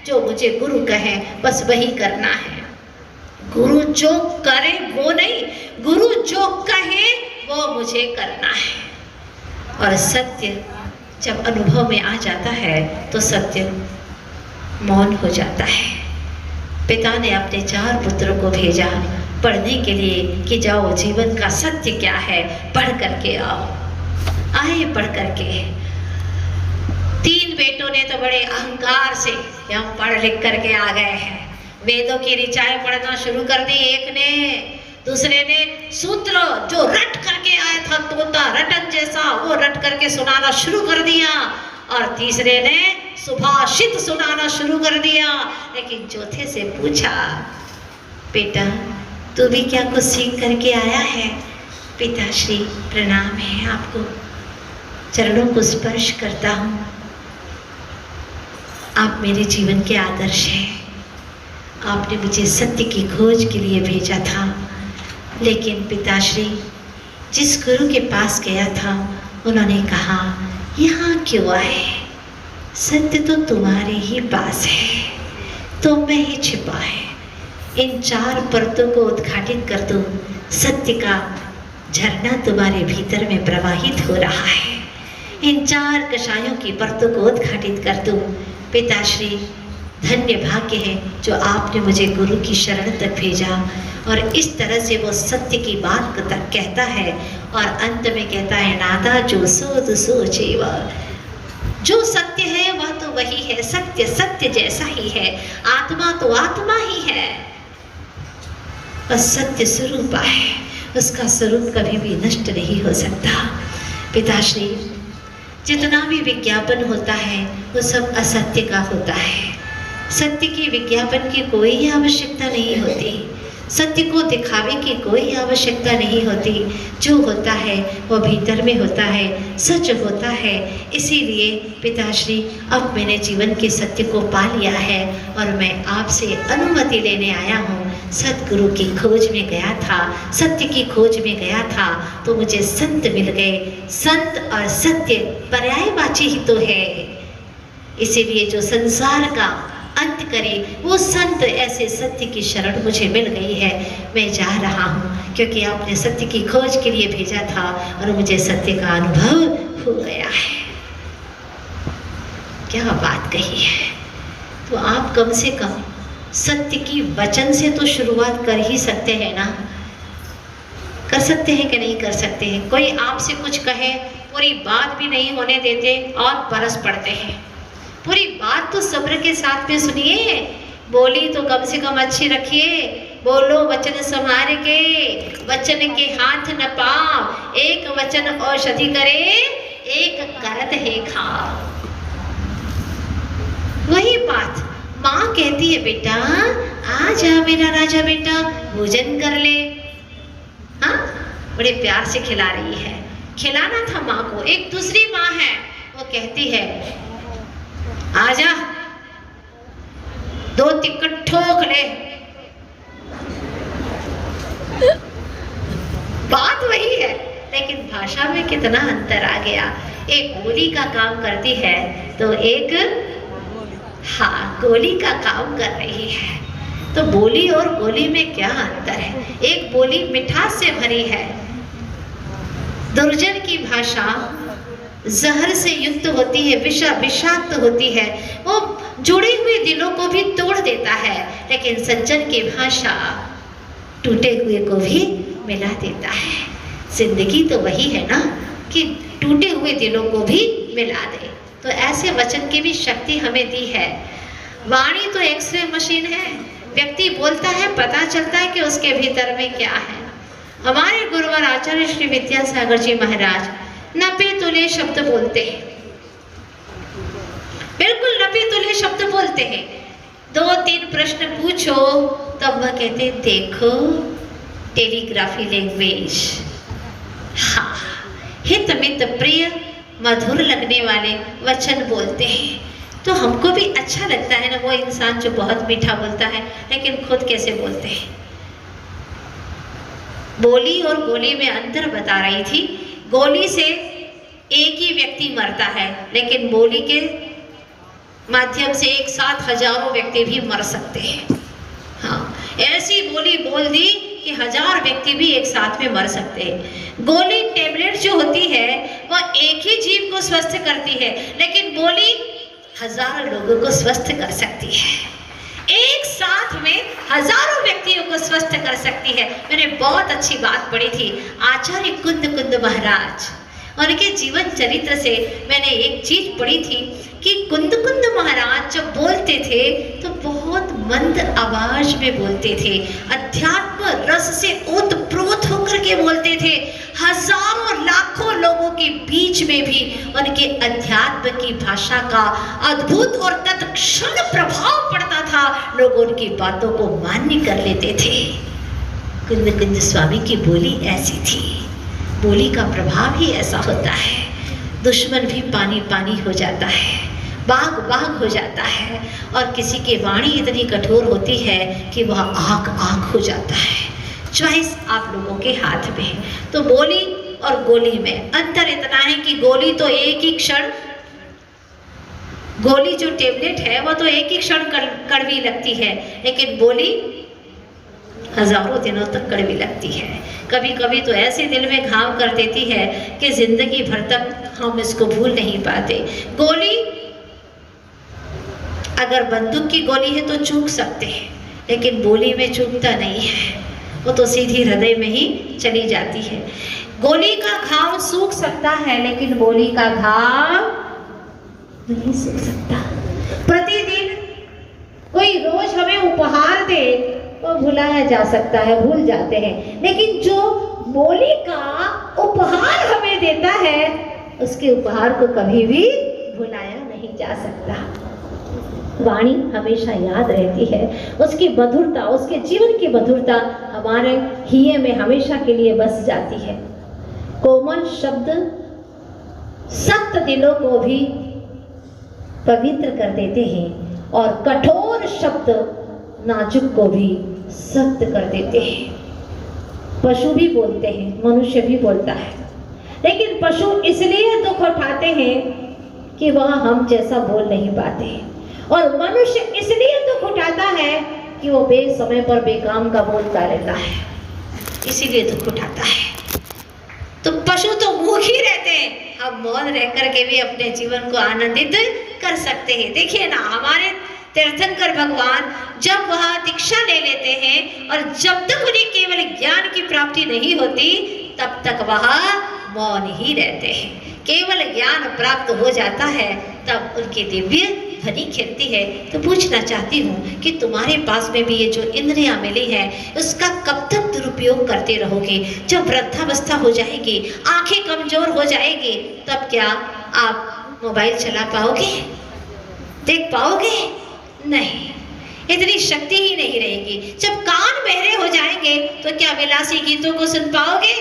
जो मुझे गुरु कहे बस वही करना है। गुरु जो करे वो नहीं, गुरु जो कहे वो मुझे करना है। और सत्य जब अनुभव में आ जाता है तो सत्य मौन हो जाता है। पिता ने अपने 4 पुत्रों को भेजा पढ़ने के लिए कि जाओ जीवन का सत्य क्या है पढ़ करके आओ। आए पढ़ करके। 3 बेटों ने तो बड़े अहंकार से हम पढ़ लिख करके आ गए हैं, वेदों की ऋचाएं पढ़ना शुरू कर दी एक ने, दूसरे ने सूत्र जो रट करके आया था तोता रटन जैसा वो रट करके सुनाना शुरू कर दिया, और तीसरे ने सुभाषित सुनाना शुरू कर दिया। लेकिन चौथे से पूछा, बेटा तू भी क्या कुछ सीख करके आया है? पिताश्री प्रणाम है आपको, चरणों को स्पर्श करता हूँ। आप मेरे जीवन के आदर्श हैं। आपने मुझे सत्य की खोज के लिए भेजा था, लेकिन पिताश्री जिस गुरु के पास गया था उन्होंने कहा यहाँ क्यों आए, सत्य तो तुम्हारे ही पास है, तुम में ही छिपा है। इन 4 परतों को उद्घाटित कर दो, सत्य का झरना तुम्हारे भीतर में प्रवाहित हो रहा है। इन 4 कषायों की परतों को उद्घाटित कर दो। पिताश्री धन्य भाग्य है जो आपने मुझे गुरु की शरण तक भेजा, और इस तरह से वो सत्य की बात तक कहता है, और अंत में कहता है नादा जो सोध सोचेव। जो सत्य है वह तो वही है, सत्य सत्य जैसा ही है, आत्मा तो आत्मा ही है। बस सत्य स्वरूप है, उसका स्वरूप कभी भी नष्ट नहीं हो सकता। पिताश्री जितना भी विज्ञापन होता है वो सब असत्य का होता है। सत्य की विज्ञापन की कोई आवश्यकता नहीं होती, सत्य को दिखावे की कोई आवश्यकता नहीं होती। जो होता है वो भीतर में होता है, सच होता है। इसीलिए पिताश्री अब मैंने जीवन के सत्य को पा लिया है, और मैं आपसे अनुमति लेने आया हूँ। सतगुरु की खोज में गया था, सत्य की खोज में गया था, तो मुझे संत मिल गए। संत और सत्य पर्यायवाची ही तो है। इसीलिए जो संसार का अंत करे वो संत, ऐसे सत्य की शरण मुझे मिल गई है। मैं जा रहा हूँ क्योंकि आपने सत्य की खोज के लिए भेजा था, और मुझे सत्य का अनुभव हो गया है। क्या बात कही है। तो आप कम से कम सत्य की वचन से तो शुरुआत कर ही सकते हैं ना। कर सकते हैं कि नहीं कर सकते हैं? कोई आपसे कुछ कहे, पूरी बात भी नहीं होने देते और बरस पड़ते हैं। पूरी बात तो सब्र के साथ में सुनिए, बोली तो कम से कम अच्छी रखिए। बोलो वचन संहार के, वचन के हाथ न पाओ। एक वचन औषधि करे, एक करत है खाओ। वही बात माँ कहती है, बेटा आ जा मेरा राजा बेटा, भोजन कर ले। हाँ, बड़े प्यार से खिला रही है। खिलाना था माँ को। एक दूसरी माँ है, वो कहती है आजा 2 तिक्कट ठोक ले। बात वही है, लेकिन भाषा में कितना अंतर आ गया। एक गोली का काम करती है तो एक हाँ गोली का काम कर रही है। तो बोली और गोली में क्या अंतर है? एक बोली मिठास से भरी है, दुर्जन की भाषा जहर से युक्त होती है, विषाक्त होती है, वो जुड़े हुए दिलों को भी तोड़ देता है। लेकिन सज्जन की भाषा टूटे हुए को भी मिला देता है। जिंदगी तो वही है ना कि टूटे हुए दिलों को भी मिला दे। तो ऐसे वचन की भी शक्ति हमें दी है। वाणी तो एक्सरे मशीन है, व्यक्ति बोलता है, पता चलता है कि उसके भीतर में क्या है। हमारे गुरुवर आचार्य श्री विद्यासागर जी महाराज नपे तुले शब्द बोलते हैं, बिल्कुल नपे तुले शब्द बोलते हैं। 2-3 प्रश्न पूछो तब वह कहते देखो टेलीग्राफी लैंग्वेज। हाँ, हित मित प्रिय मधुर लगने वाले वचन बोलते हैं। तो हमको भी अच्छा लगता है ना वो इंसान जो बहुत मीठा बोलता है, लेकिन खुद कैसे बोलते हैं। बोली और गोली में अंतर बता रही थी। गोली से एक ही व्यक्ति मरता है, लेकिन बोली के माध्यम से एक साथ हजारों व्यक्ति भी मर सकते हैं। हाँ, ऐसी बोली बोल दी कि 1000 व्यक्ति भी एक साथ में मर सकते हैं। गोली टैबलेट जो होती है वह एक ही जीव को स्वस्थ करती है, लेकिन बोली हजारों लोगों को स्वस्थ कर सकती है। एक साथ में हजारों व्यक्तियों को स्वस्थ कर सकती है। मैंने बहुत अच्छी बात पढ़ी थी आचार्य कुंद महाराज, उनके जीवन चरित्र से मैंने एक चीज पढ़ी थी कि कुंद महाराज जब बोलते थे तो बहुत मंद आवाज में बोलते थे, अध्यात्म रस से ओतप्रोत होकर के बोलते थे। हजारों लाखों लोगों के बीच में भी उनके अध्यात्म की भाषा का अद्भुत और तत्क्षण प्रभाव पड़ता था। लोग उनकी बातों को मान्य कर लेते थे। कुंद स्वामी की बोली ऐसी थी। बोली का प्रभाव ही ऐसा होता है, दुश्मन भी पानी पानी हो जाता है, बाग बाग हो जाता है, और किसी की वाणी इतनी कठोर होती है कि वह आग आग हो जाता है। चॉइस आप लोगों के हाथ में है। तो बोली और गोली में अंतर इतना है कि गोली तो एक ही क्षण, गोली जो टेबलेट है वह तो एक ही क्षण कड़वी लगती है, लेकिन बोली हजारों दिनों तक कड़वी लगती है। कभी कभी तो ऐसे दिल में घाव कर देती है कि जिंदगी भर तक हम इसको भूल नहीं पाते। गोली अगर बंदूक की गोली है तो चूक सकते हैं, लेकिन बोली में चूकता नहीं है, वो तो सीधी हृदय में ही चली जाती है। गोली का घाव सूख सकता है, लेकिन बोली का घाव नहीं सूख सकता। प्रतिदिन कोई रोज हमें उपहार दे तो भुलाया जा सकता है, भूल जाते हैं, लेकिन जो बोली का उपहार हमें देता है उसके उपहार को कभी भी भुलाया नहीं जा सकता। वाणी हमेशा याद रहती है, उसकी मधुरता, उसके जीवन की मधुरता हमारे हिये में हमेशा के लिए बस जाती है। कोमल शब्द सख्त दिलों को भी पवित्र कर देते हैं और कठोर शब्द नाजुक को भी सख्त कर देते हैं। पशु भी बोलते हैं, मनुष्य भी बोलता है, लेकिन पशु इसलिए दुख उठाते हैं कि वह हम जैसा बोल नहीं पाते, और मनुष्य इसलिए दुख उठाता है कि वो बेसमय पर बेकाम का बोलता रहता है, इसीलिए दुख उठाता है। तो पशु तो मूक ही रहते हैं, हम मौन रह करके भी अपने जीवन को आनंदित कर सकते हैं। देखिए ना, हमारे तीर्थंकर भगवान जब वह दीक्षा ले लेते हैं और जब तक उन्हें केवल ज्ञान की प्राप्ति नहीं होती तब तक वह मौन ही रहते हैं। केवल ज्ञान प्राप्त हो जाता है तब उनकी दिव्य ध्वनि खिलती है। तो पूछना चाहती हूँ कि तुम्हारे पास में भी ये जो इंद्रियां मिली है उसका कब तक दुरुपयोग करते रहोगे? जब वृद्धावस्था हो जाएगी, आंखें कमजोर हो जाएगी, तब क्या आप मोबाइल चला पाओगे, देख पाओगे? नहीं, इतनी शक्ति ही नहीं रहेगी। जब कान बहरे हो जाएंगे तो क्या विलासी गीतों को सुन पाओगे?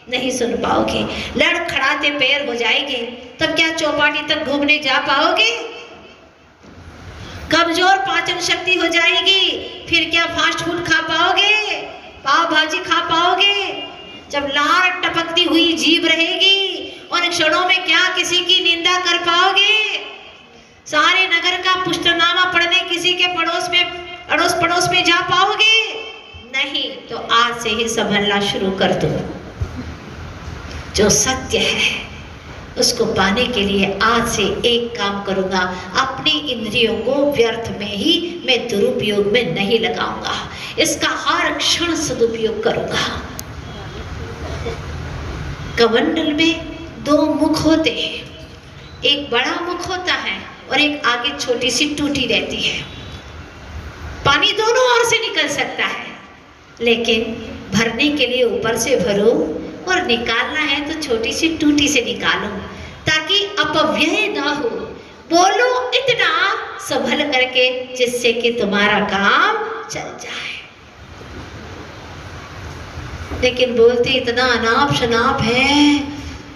नहीं सुन पाओगे। लड़खड़ाते पैर हो जाएंगे तब क्या चौपाटी तक घूमने जा पाओगे? कमजोर पाचन शक्ति हो जाएगी, फिर क्या फास्ट फूड खा पाओगे, पाव भाजी खा पाओगे? जब लार टपकती हुई जीभ रहेगी उन क्षणों में क्या किसी की निंदा कर पाओगे? सारे नगर का पुष्टनामा पढ़ने किसी के पड़ोस में अड़ोस पड़ोस में जा पाओगे? नहीं, तो आज से ही संभलना शुरू कर दो। जो सत्य है उसको पाने के लिए आज से एक काम करूंगा, अपनी इंद्रियों को व्यर्थ में ही मैं दुरुपयोग में नहीं लगाऊंगा, इसका हर क्षण सदुपयोग करूंगा। कमंडल में दो मुख होते हैं, एक बड़ा मुख होता है और एक आगे छोटी सी टूटी रहती है। पानी दोनों ओर से निकल सकता है, लेकिन भरने के लिए ऊपर से भरो और निकालना है तो छोटी सी टूटी से निकालो, ताकि अपव्यय ना हो। बोलो इतना संभल करके जिससे कि तुम्हारा काम चल जाए। लेकिन बोलते इतना अनाप शनाप है,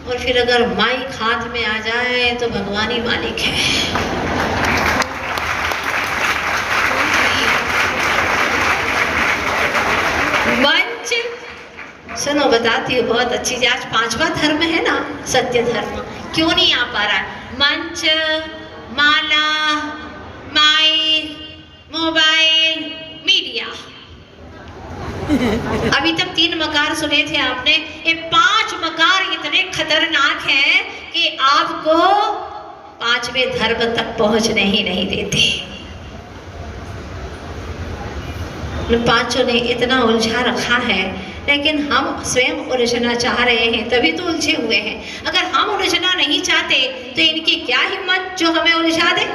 और फिर अगर माइक हाथ में आ जाए तो भगवान ही मालिक है। मंच सुनो, बताती हूँ बहुत अच्छी चीज। आज 5वां धर्म है ना, सत्य धर्म, क्यों नहीं आ पा रहा है? मंच, माला, माइक, मोबाइल, मीडिया, अभी तक 3 मकार सुने थे आपने। ये 5 मकार इतने खतरनाक हैं कि आपको 5वें धर्म तक पहुंचने ही नहीं देते। पांचों ने इतना उलझा रखा है, लेकिन हम स्वयं उलझना चाह रहे हैं, तभी तो उलझे हुए हैं। अगर हम उलझना नहीं चाहते तो इनकी क्या हिम्मत जो हमें उलझा दे।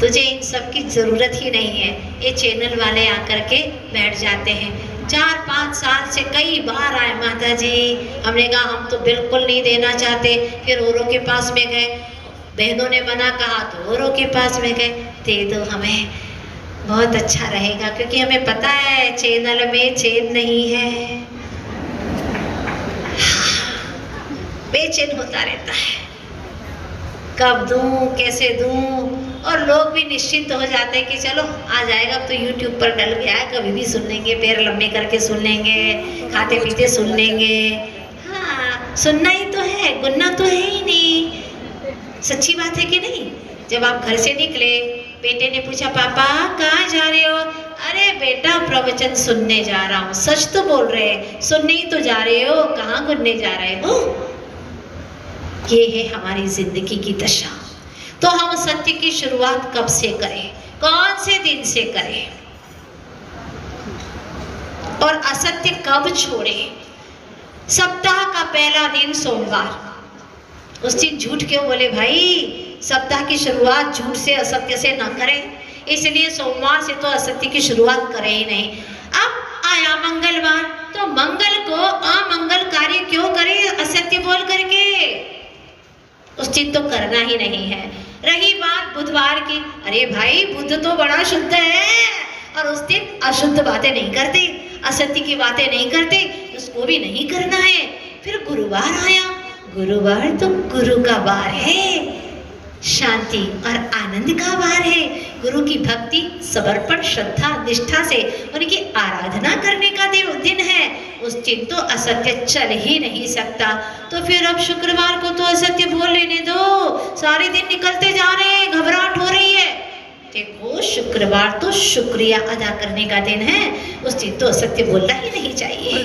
तुझे इन सब की जरूरत ही नहीं है। ये चैनल वाले आकर के बैठ जाते हैं। 4-5 साल से कई बार आए, माता जी हमने कहा हम तो बिल्कुल नहीं देना चाहते, फिर औरों के पास में गए, बहनों ने मना कहा तो औरों के पास में गए, दे दो हमें, बहुत अच्छा रहेगा, क्योंकि हमें पता है चैनल में चैन नहीं है, बेचैन होता रहता है, कब दूं कैसे दूं। और लोग भी निश्चिंत हो जाते हैं कि चलो आ जाएगा, अब तो यूट्यूब पर डल गया है, कभी भी सुन लेंगे, पैर लंबे करके सुन लेंगे, खाते पीते सुन लेंगे। हाँ, सुनना ही तो है, गुनना तो है ही नहीं। सच्ची बात है कि नहीं? जब आप घर से निकले, बेटे ने पूछा पापा कहाँ जा रहे हो? अरे बेटा प्रवचन सुनने जा रहा हूँ। सच तो बोल रहे हैं, सुनने ही तो जा रहे हो, कहाँ गुनने जा रहे हो? ये है हमारी जिंदगी की दशा। तो हम सत्य की शुरुआत कब से करें, कौन से दिन से करें, और असत्य कब छोड़ें? सप्ताह का पहला दिन सोमवार। उस दिन झूठ क्यों बोले भाई? सप्ताह की शुरुआत झूठ से असत्य से न करें, इसलिए सोमवार से तो असत्य की शुरुआत करें ही नहीं। अब आया मंगलवार, तो मंगल को अमंगल कार्य क्यों करें असत्य बोल करके? उस दिन तो करना ही नहीं है। रही बात बुधवार की, अरे भाई बुध तो बड़ा शुद्ध है, और उस दिन अशुद्ध बातें नहीं करते, असत्य की बातें नहीं करते, उसको भी नहीं करना है। फिर गुरुवार आया, गुरुवार तो गुरु का वार है, शांति और आनंद का वार है, गुरु की भक्ति, समर्पण, श्रद्धा, निष्ठा से उनकी आराधना करने का दिन है। उस दिन तो असत्य चल ही नहीं सकता। तो फिर अब शुक्रवार को तो असत्य बोल लेने दो, सारे दिन निकलते जा रहे हैं, घबराहट हो रही है। देखो शुक्रवार तो शुक्रिया अदा करने का दिन है, उस दिन तो असत्य बोलना ही नहीं चाहिए।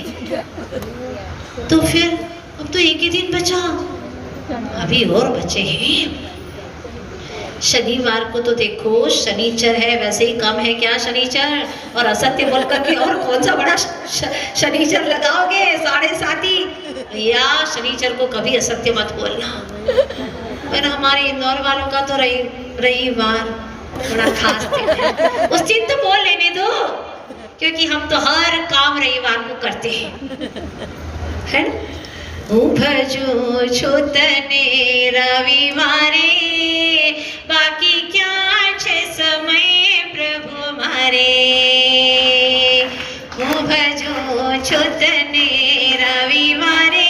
तो फिर अब तो एक ही दिन बचा, अभी और बचे हैं। शनिवार को तो देखो शनिचर है, वैसे ही कम है क्या शनिचर, और असत्य बोल करके और कौन सा बड़ा शनिचर लगाओगे? 7.5 भैया, शनिचर को कभी असत्य मत बोलना। पर हमारे इंदौर वालों का तो रविवार बड़ा खास दिन है, उस दिन तो बोल लेने दो, क्योंकि हम तो हर काम रविवार को करते हैं, है ना? भजो छोतने रविवारे, बाकी क्या छे समय प्रभु मारे। भजो छोतने रविवारे,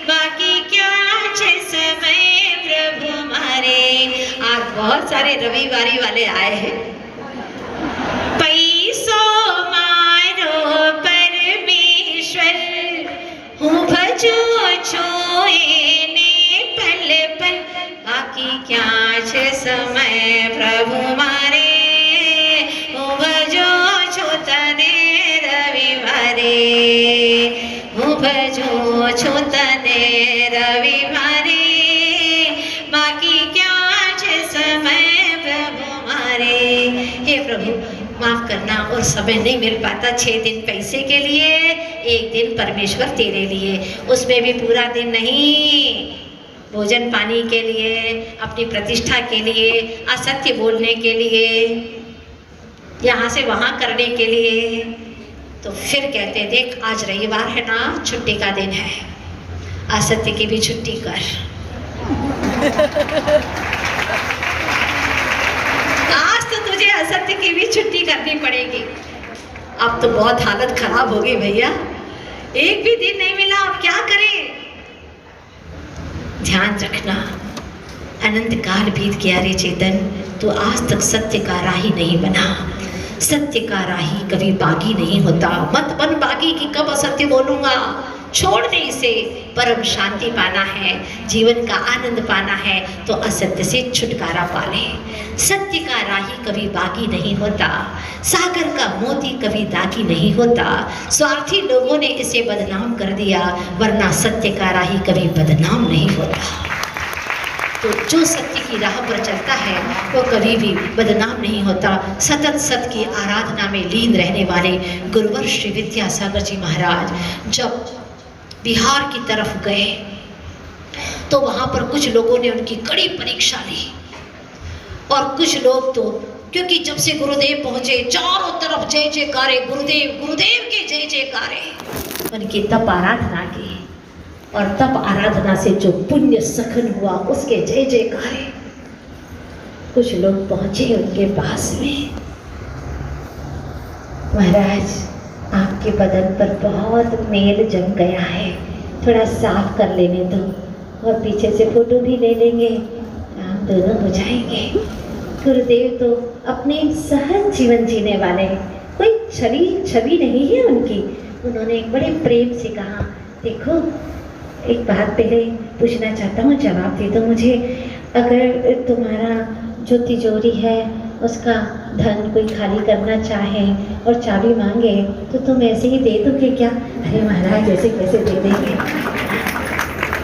बाकी क्या छे समय प्रभु मारे। आज बहुत सारे रविवारी वाले आए हैं। पैसो मारो परमेश्वर, हूँ भजो छोएने पल पल, बाकी क्या छे समय प्रभु मारे। भजो छो तने रविवारे, बाकी क्या छे समय प्रभु मारे। हे प्रभु माफ करना, और समय नहीं मिल पाता 6 दिन पैसे के लिए, 1 दिन परमेश्वर तेरे लिए, उसमें भी पूरा दिन नहीं, भोजन पानी के लिए, अपनी प्रतिष्ठा के लिए, असत्य बोलने के लिए, यहाँ से वहाँ करने के लिए। तो फिर कहते देख आज रविवार है ना, छुट्टी का दिन है, असत्य की भी छुट्टी कर। आज तो तुझे असत्य की भी छुट्टी करनी पड़ेगी। अब तो बहुत हालत खराब हो गई भैया, एक भी दिन नहीं मिला, अब क्या करें। ध्यान रखना, अनंत काल बीत गया रे चेतन, तो आज तक सत्य का राही नहीं बना। सत्य का राही कभी बागी नहीं होता। मत बन बागी कि कब असत्य बोलूंगा, छोड़ दे इसे। परम शांति पाना है, जीवन का आनंद पाना है, तो असत्य से छुटकारा पाले। सत्य का राही कभी बागी नहीं होता, सागर का मोती कभी दागी नहीं होता। स्वार्थी लोगों ने इसे बदनाम कर दिया, वरना सत्य का राही कभी बदनाम नहीं होता। तो जो सत्य की राह पर चलता है वो कभी भी बदनाम नहीं होता। सतत सत्य की आराधना में लीन रहने वाले गुरुवर श्री विद्यासागर जी महाराज जब बिहार की तरफ गए तो वहाँ पर कुछ लोगों ने उनकी कड़ी परीक्षा ली, और कुछ लोग तो क्योंकि जब से गुरुदेव पहुँचे चारों तरफ जय जयकारे, गुरुदेव गुरुदेव के जय जयकारे, उनकी तप आराधना की, और तप आराधना से जो पुण्य सखन हुआ उसके जय जयकारे। कुछ लोग पहुँचे उनके पास में, महाराज आपके बदन पर बहुत मेल जम गया है, थोड़ा साफ कर लेने दो, और पीछे से फोटो भी ले लेंगे, हम दोनों हो जाएंगे। गुरुदेव तो अपने सहज जीवन जीने वाले, कोई छवि नहीं है उनकी। उन्होंने बड़े प्रेम से कहा, देखो एक बात पहले पूछना चाहता हूँ, जवाब दे दो मुझे। अगर तुम्हारा जो तिजोरी है उसका धन कोई खाली करना चाहे और चाबी मांगे तो तुम ऐसे ही दे दोगे क्या? अरे महाराज ऐसे कैसे दे देंगे,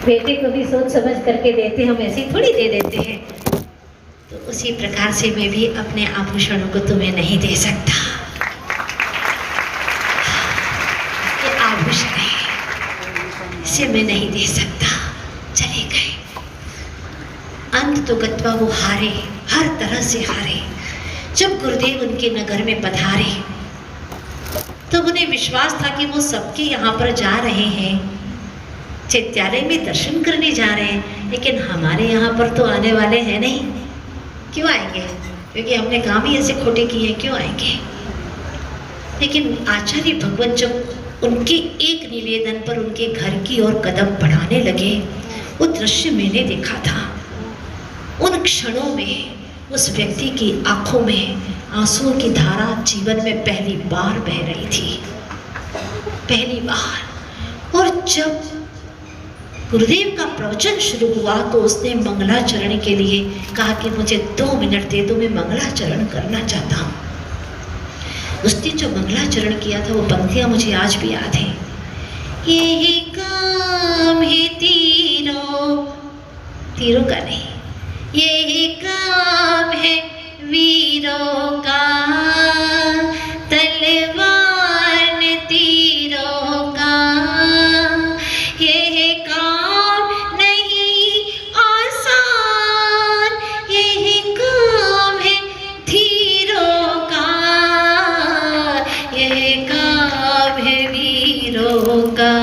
बेटे को भी सोच समझ करके देते, हम ऐसे ही थोड़ी दे देते हैं। तो उसी प्रकार से मैं भी अपने आभूषणों को तुम्हें नहीं दे सकता। ये आभूषण है, इसे मैं नहीं दे सकता। चले गए। अंत तो गत्वा वो हारे, हर तरह से हारे। जब गुरुदेव उनके नगर में पधारे तब उन्हें विश्वास था कि वो सबके यहाँ पर जा रहे हैं, चैत्यालय में दर्शन करने जा रहे हैं, लेकिन हमारे यहाँ पर तो आने वाले हैं नहीं। क्यों आएंगे? क्योंकि हमने काम ही ऐसे खोटे किए हैं, क्यों आएंगे? लेकिन आचार्य भगवान जब उनके एक निवेदन पर उनके घर की ओर कदम बढ़ाने लगे, वो दृश्य मैंने देखा था। उन क्षणों में उस व्यक्ति की आंखों में आंसुओं की धारा जीवन में पहली बार बह रही थी, पहली बार। और जब गुरुदेव का प्रवचन शुरू हुआ तो उसने मंगलाचरण के लिए कहा कि मुझे 2 मिनट दे दो, मैं मंगलाचरण करना चाहता हूँ। उसने जो मंगलाचरण किया था वो पंक्तियाँ मुझे आज भी याद है। यही काम है तीरों, तीरों का नहीं, यही काम है वीरों का, तलवार ने तीरों का। यही काम नहीं आसान, यही काम है धीरों का, यही काम है वीरों का,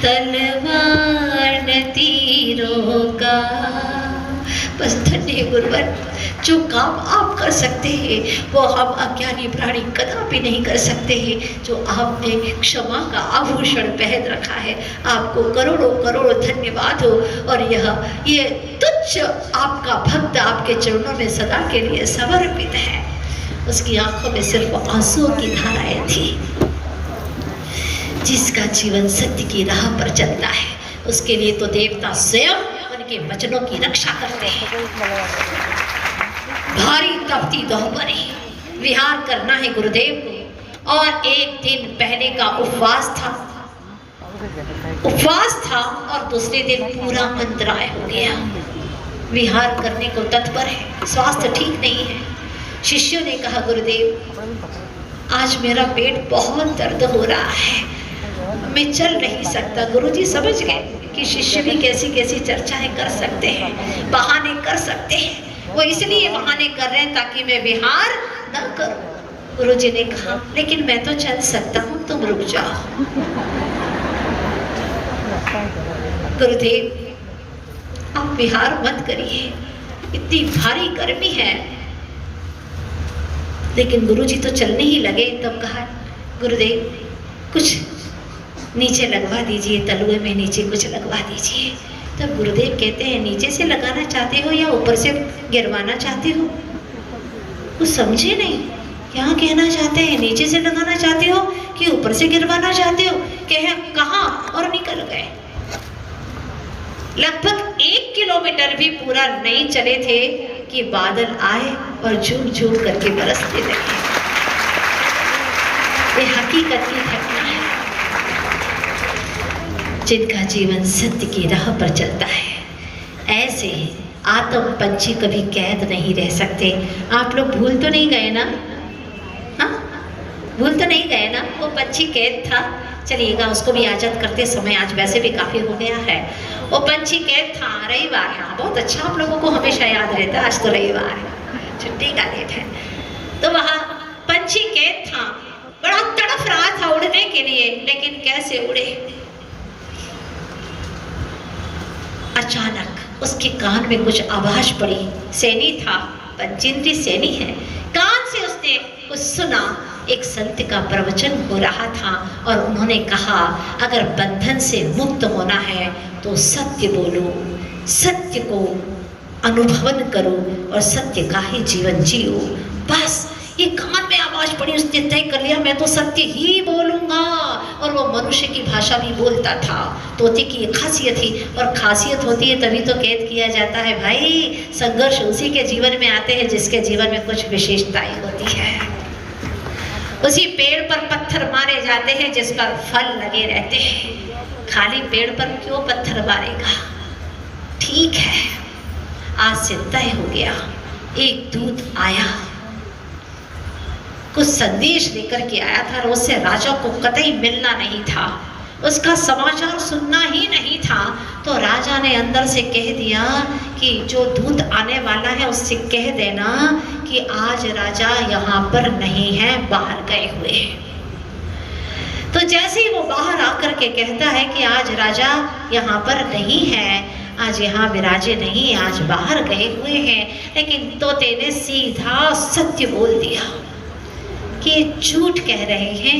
तलवार ने तीरों का। बस धन्य गुरुवर, जो काम आप कर सकते हैं वो हम अज्ञानी प्राणी कदापि नहीं कर सकते हैं। जो आपने क्षमा का आभूषण पहन रखा है, आपको करोड़ों करोड़ों धन्यवाद हो। और ये तुच्छ आपका भक्त आपके चरणों में सदा के लिए समर्पित है। उसकी आंखों में सिर्फ आंसुओं की धाराएं थी। जिसका जीवन सत्य की राह पर चलता है उसके लिए तो देवता स्वयं उनके वचनों की रक्षा करते हैं। भारी तपती दोपहरी विहार करना है गुरुदेव को, और एक दिन पहले का उपवास था और दूसरे दिन पूरा अंतराय हो गया। विहार करने को तत्पर है, स्वास्थ्य ठीक नहीं है। शिष्यों ने कहा, गुरुदेव आज मेरा पेट बहुत दर्द हो रहा है, मैं चल नहीं सकता। गुरुजी समझ गए कि शिष्य भी कैसी कैसी चर्चाएं कर सकते हैं, बहाने कर सकते हैं। वो इसलिए बहाने कर रहे हैं ताकि मैं विहार न करूं। गुरुजी ने कहा, लेकिन मैं तो चल सकता हूँ, तुम रुक जाओ। गुरुदेव आप विहार मत करिए, इतनी भारी गर्मी है। लेकिन गुरुजी तो चलने ही लगे। तब कहा, गुरुदेव कुछ नीचे लगवा दीजिए, तलुए में नीचे कुछ लगवा दीजिए। तब गुरुदेव कहते हैं, नीचे से लगाना चाहते हो या ऊपर से गिरवाना चाहते हो? कुछ समझे नहीं, क्या कहना चाहते हैं? नीचे से लगाना चाहते हो कि ऊपर से गिरवाना चाहते हो? कहा और निकल गए। लगभग 1 किलोमीटर भी पूरा नहीं चले थे कि बादल आए और झूम झूम करके बरसने लगे। ये हकीकत की घटना है। जिनका जीवन सत्य की राह पर चलता है, ऐसे आत्म पंछी कभी कैद नहीं रह सकते। आप लोग भूल तो नहीं गए ना? हाँ, भूल तो नहीं गए ना? वो पंछी कैद था। चलिएगा, उसको भी आजाद करते समय, आज वैसे भी काफी हो गया है। वो पंछी कैद था। रविवार है, बहुत अच्छा, आप लोगों को हमेशा याद रहता है। आज तो रविवार है, छुट्टी का दिन है। तो वहाँ पंछी कैद था, बड़ा तड़फ रहा था उड़ने के लिए, लेकिन कैसे उड़े? अचानक उसके कान में कुछ आवाज पड़ी। सैनी था, पंचेंद्री सैनी है। कान से उसने कुछ सुना। एक संत का प्रवचन हो रहा था और उन्होंने कहा, अगर बंधन से मुक्त होना है तो सत्य बोलो, सत्य को अनुभवन करो और सत्य का ही जीवन जियो। बस ये कान में आवाज पड़ी, उसने तय कर लिया, मैं तो सत्य ही बोलूंगा। और वो मनुष्य की भाषा भी बोलता था। तोते की एक खासियत थी, और खासियत होती है तभी तो कैद किया जाता है भाई। संघर्ष उसी के जीवन में आते हैं जिसके जीवन में कुछ विशेषताएं होती है। उसी पेड़ पर पत्थर मारे जाते हैं जिस पर फल लगे रहते हैं। खाली पेड़ पर क्यों पत्थर मारेगा? ठीक है, आज से तय हो गया। एक दूत आया, कुछ संदेश लेकर के आया था और उससे राजा को कतई मिलना नहीं था, उसका समाचार सुनना ही नहीं था। तो राजा ने अंदर से कह दिया कि जो दूत आने वाला है उससे कह देना कि आज राजा यहाँ पर नहीं है, बाहर गए हुए हैं। तो जैसे ही वो बाहर आकर के कहता है कि आज राजा यहाँ पर नहीं है, आज यहाँ विराजे नहीं, आज बाहर गए हुए हैं, लेकिन तोते ने सीधा सत्य बोल दिया कि झूठ कह रहे हैं,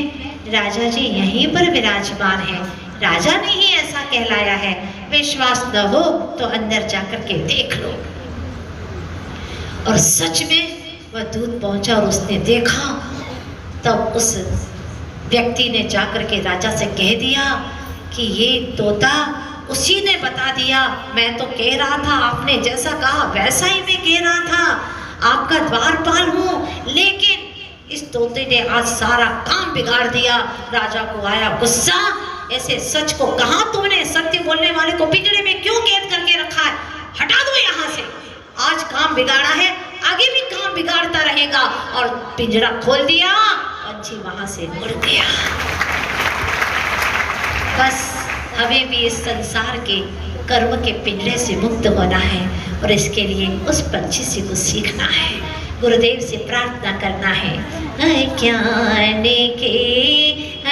राजा जी यहीं पर विराजमान है, राजा ने ही ऐसा कहलाया है। विश्वास न हो तो अंदर जाकर के देख लो। और सच में वह दूत पहुंचा और उसने देखा। तब उस व्यक्ति ने जाकर के राजा से कह दिया कि ये तोता उसी ने बता दिया, मैं तो कह रहा था, आपने जैसा कहा वैसा ही मैं कह रहा था, आपका द्वारपाल हूँ, लेकिन इस तोते ने आज सारा काम बिगाड़ दिया। राजा को आया गुस्सा, ऐसे सच को कहा तुमने, सत्य बोलने वाले को पिंजरे में क्यों कैद करके रखा है, हटा दो यहाँ से। आज काम बिगाड़ा है, आगे भी काम बिगाड़ता रहेगा। और पिंजरा खोल दिया, पंछी वहां से उड़ गया। बस हमें भी इस संसार के कर्म के पिंजरे से मुक्त होना है और इसके लिए उस पंछी से कुछ सीखना है, गुरुदेव से प्रार्थना करना है। अज्ञान के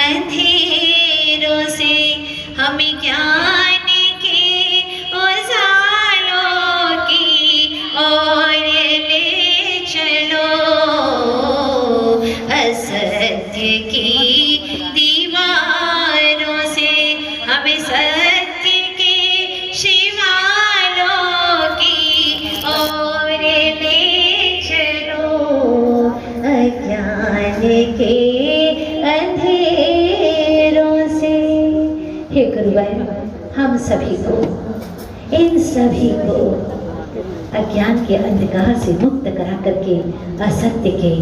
अंधेरों से हमें ज्ञान के उजालों की ओर ले चलो, असत्य की दीवारों से हमें सत्य के शिवालों की ओर ले चलो, अज्ञान के अंधेरों से। हे गुरुवर, हम सभी को, इन सभी को अज्ञान के अंधकार से मुक्त करा करके असत्य के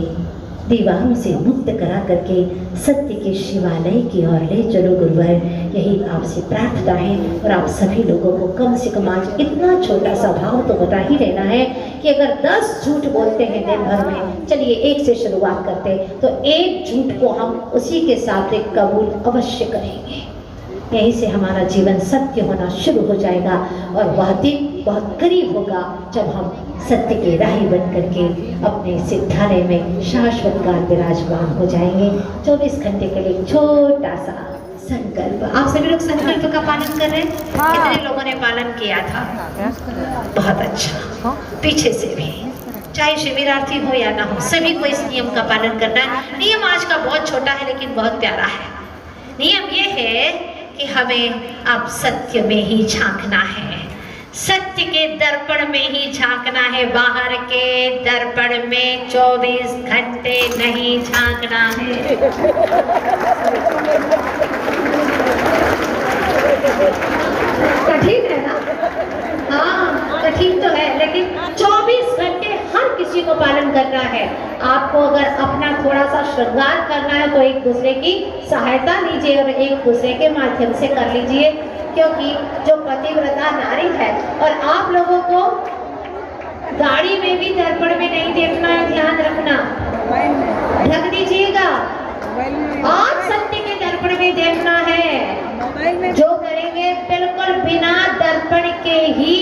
दीवारों से मुक्त करा करके सत्य के शिवालय की ओर ले चलो गुरुवर। यही आपसे प्रार्थना है। और आप सभी लोगों को कम से कम आज इतना छोटा सा भाव तो बता ही रहना है कि अगर 10 झूठ बोलते हैं दिन भर में, चलिए एक से शुरुआत करते, तो एक झूठ को हम उसी के साथ एक कबूल अवश्य करेंगे। यहीं से हमारा जीवन सत्य होना शुरू हो जाएगा और वह दिन बहुत करीब होगा जब हम सत्य के राही बन करके अपने सिद्धालय में शाश्वत काल विराजमान हो जाएंगे। 24 घंटे के लिए छोटा सा संकल्प। आप सभी लोग संकल्प का पालन कर रहे हैं? कितने लोगों ने पालन किया था? बहुत अच्छा। पीछे से भी, चाहे शिविरार्थी हो या ना हो, सभी को इस नियम का पालन करना है। नियम आज का बहुत छोटा है लेकिन बहुत प्यारा है। नियम ये है कि हमें अब सत्य में ही झांकना है, सत्य के दर्पण में ही झांकना है, बाहर के दर्पण में 24 घंटे नहीं झांकना है। कठिन है ना? हाँ कठिन तो है, लेकिन 24 घंटे हर किसी को पालन करना है। आपको अगर अपना थोड़ा सा श्रृंगार करना है तो एक दूसरे की सहायता लीजिए और एक दूसरे के माध्यम से कर लीजिए, क्योंकि जो पतिव्रता नारी है, और आप लोगों को गाड़ी में भी दर्पण में नहीं देखना है, ध्यान रखना, ढक दीजिएगा। आज सत्य के दर्पण में देखना है। जो करेंगे बिल्कुल बिना दर्पण के ही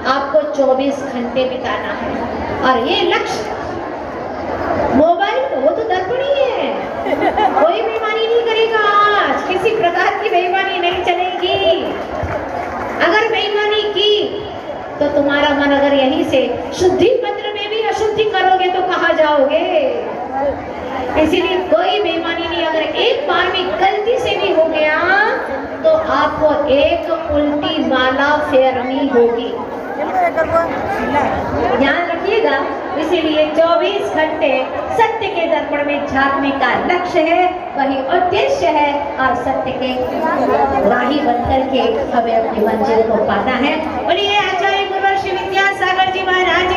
आपको 24 घंटे बिताना है। और ये लक्ष्य, मोबाइल वो तो दर्पण ही है, कोई बेईमानी नहीं करेगा। आज किसी प्रकार की बेईमानी नहीं चलेगी। अगर बेईमानी की तो तुम्हारा मन अगर यहीं से शुद्धि पत्र में भी अशुद्धि करोगे तो कहाँ जाओगे? इसीलिए कोई बेईमानी नहीं। अगर एक बार भी गलती से भी हो गया तो आपको एक उल्टी माला फेरनी होगी, ध्यान रखिएगा। इसीलिए 24 घंटे सत्य के दर्पण में झांकने का लक्ष्य है, वही उद्देश्य है, और सत्य के राही बनकर के हमें अपनी मंजिल को पाना है। बोलिए आचार्य गुरुवर श्री विद्यासागर जी महाराज